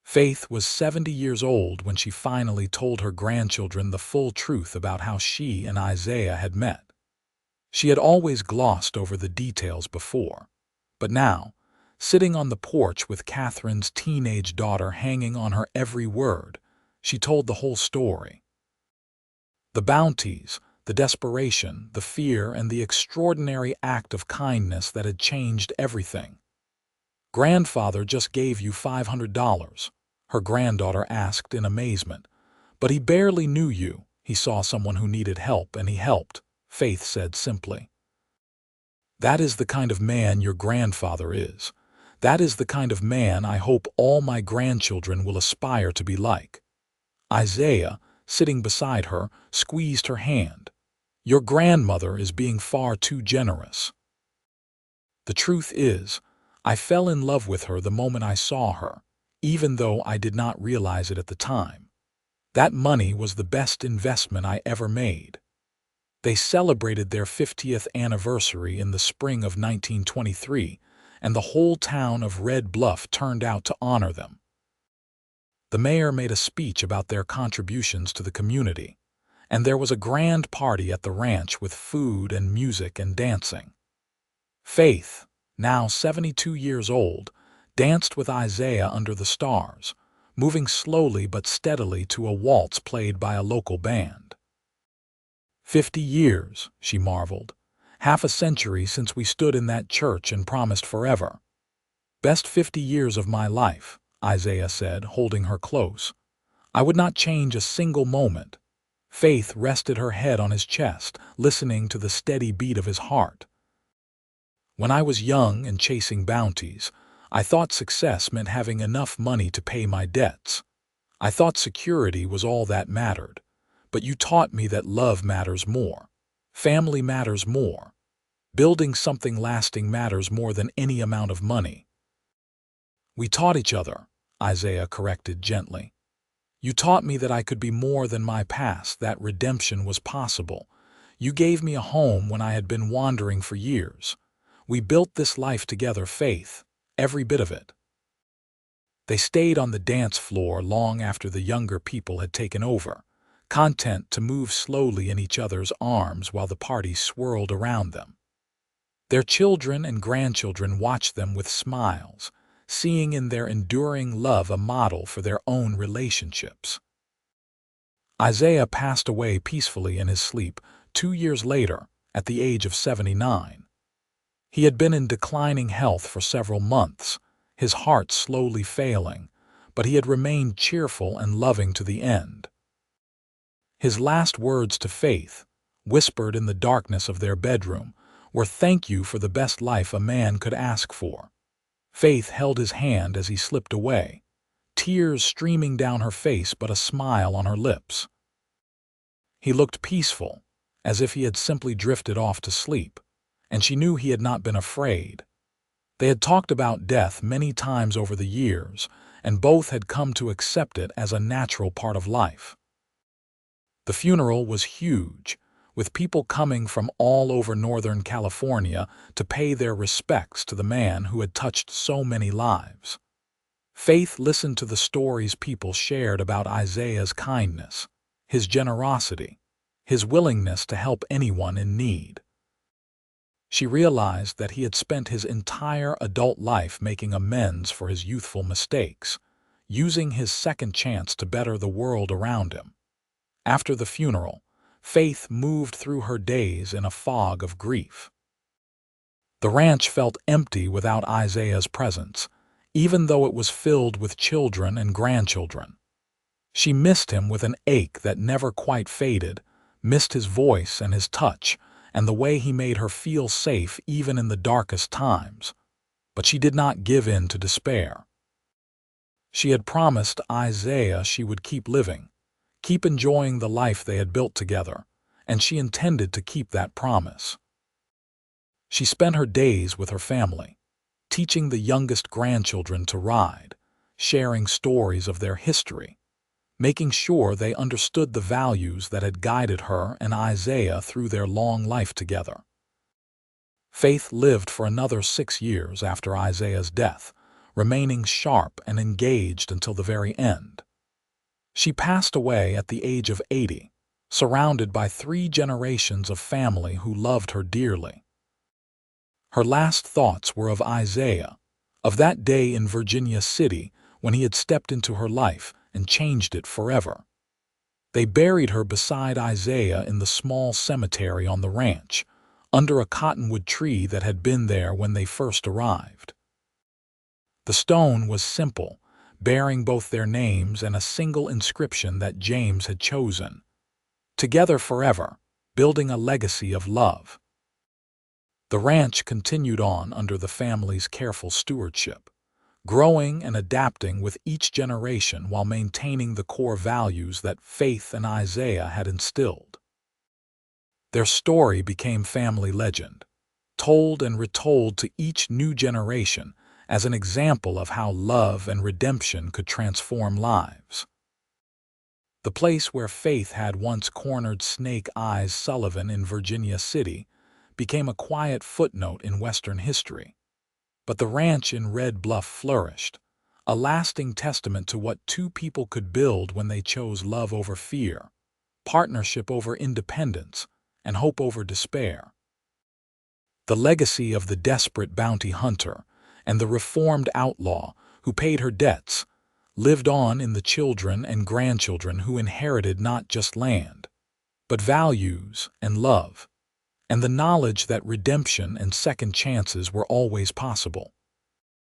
[SPEAKER 1] Faith was 70 years old when she finally told her grandchildren the full truth about how she and Isaiah had met. She had always glossed over the details before, but now, sitting on the porch with Catherine's teenage daughter hanging on her every word, she told the whole story. The bounties, the desperation, the fear, and the extraordinary act of kindness that had changed everything. "Grandfather just gave you $500, her granddaughter asked in amazement. "But he barely knew you. He saw someone who needed help and he helped," Faith said simply. "That is the kind of man your grandfather is. That is the kind of man I hope all my grandchildren will aspire to be like." Isaiah, sitting beside her, squeezed her hand. "Your grandmother is being far too generous." "The truth is, I fell in love with her the moment I saw her, even though I did not realize it at the time. That money was the best investment I ever made." They celebrated their 50th anniversary in the spring of 1923, and the whole town of Red Bluff turned out to honor them. The mayor made a speech about their contributions to the community, and there was a grand party at the ranch with food and music and dancing. Faith, now 72 years old, danced with Isaiah under the stars, moving slowly but steadily to a waltz played by a local band. 50 years, she marveled. Half a century since we stood in that church and promised forever. "Best 50 years of my life," Isaiah said, holding her close. "I would not change a single moment." Faith rested her head on his chest, listening to the steady beat of his heart. "When I was young and chasing bounties, I thought success meant having enough money to pay my debts. I thought security was all that mattered. But you taught me that love matters more. Family matters more. Building something lasting matters more than any amount of money." "We taught each other," Isaiah corrected gently. "You taught me that I could be more than my past, that redemption was possible. You gave me a home when I had been wandering for years. We built this life together, Faith, every bit of it." They stayed on the dance floor long after the younger people had taken over, content to move slowly in each other's arms while the party swirled around them. Their children and grandchildren watched them with smiles, seeing in their enduring love a model for their own relationships. Isaiah passed away peacefully in his sleep 2 years later, at the age of 79. He had been in declining health for several months, his heart slowly failing, but he had remained cheerful and loving to the end. His last words to Faith, whispered in the darkness of their bedroom, were "Thank you for the best life a man could ask for." Faith held his hand as he slipped away, tears streaming down her face but a smile on her lips. He looked peaceful, as if he had simply drifted off to sleep, and she knew he had not been afraid. They had talked about death many times over the years, and both had come to accept it as a natural part of life. The funeral was huge, with people coming from all over Northern California to pay their respects to the man who had touched so many lives. Faith listened to the stories people shared about Isaiah's kindness, his generosity, his willingness to help anyone in need. She realized that he had spent his entire adult life making amends for his youthful mistakes, using his second chance to better the world around him. After the funeral, Faith moved through her days in a fog of grief. The ranch felt empty without Isaiah's presence, even though it was filled with children and grandchildren. She missed him with an ache that never quite faded, missed his voice and his touch, and the way he made her feel safe even in the darkest times. But she did not give in to despair. She had promised Isaiah she would keep living, keep enjoying the life they had built together, and she intended to keep that promise. She spent her days with her family, teaching the youngest grandchildren to ride, sharing stories of their history, making sure they understood the values that had guided her and Isaiah through their long life together. Faith lived for another 6 years after Isaiah's death, remaining sharp and engaged until the very end. She passed away at the age of 80, surrounded by 3 generations of family who loved her dearly. Her last thoughts were of Isaiah, of that day in Virginia City when he had stepped into her life and changed it forever. They buried her beside Isaiah in the small cemetery on the ranch, under a cottonwood tree that had been there when they first arrived. The stone was simple, bearing both their names and a single inscription that James had chosen. Together forever, building a legacy of love. The ranch continued on under the family's careful stewardship, growing and adapting with each generation while maintaining the core values that Faith and Isaiah had instilled. Their story became family legend, told and retold to each new generation as an example of how love and redemption could transform lives. The place where Faith had once cornered Snake Eyes Sullivan in Virginia City became a quiet footnote in Western history. But the ranch in Red Bluff flourished, a lasting testament to what 2 people could build when they chose love over fear, partnership over independence, and hope over despair. The legacy of the desperate bounty hunter and the reformed outlaw who paid her debts lived on in the children and grandchildren who inherited not just land, but values and love, and the knowledge that redemption and second chances were always possible.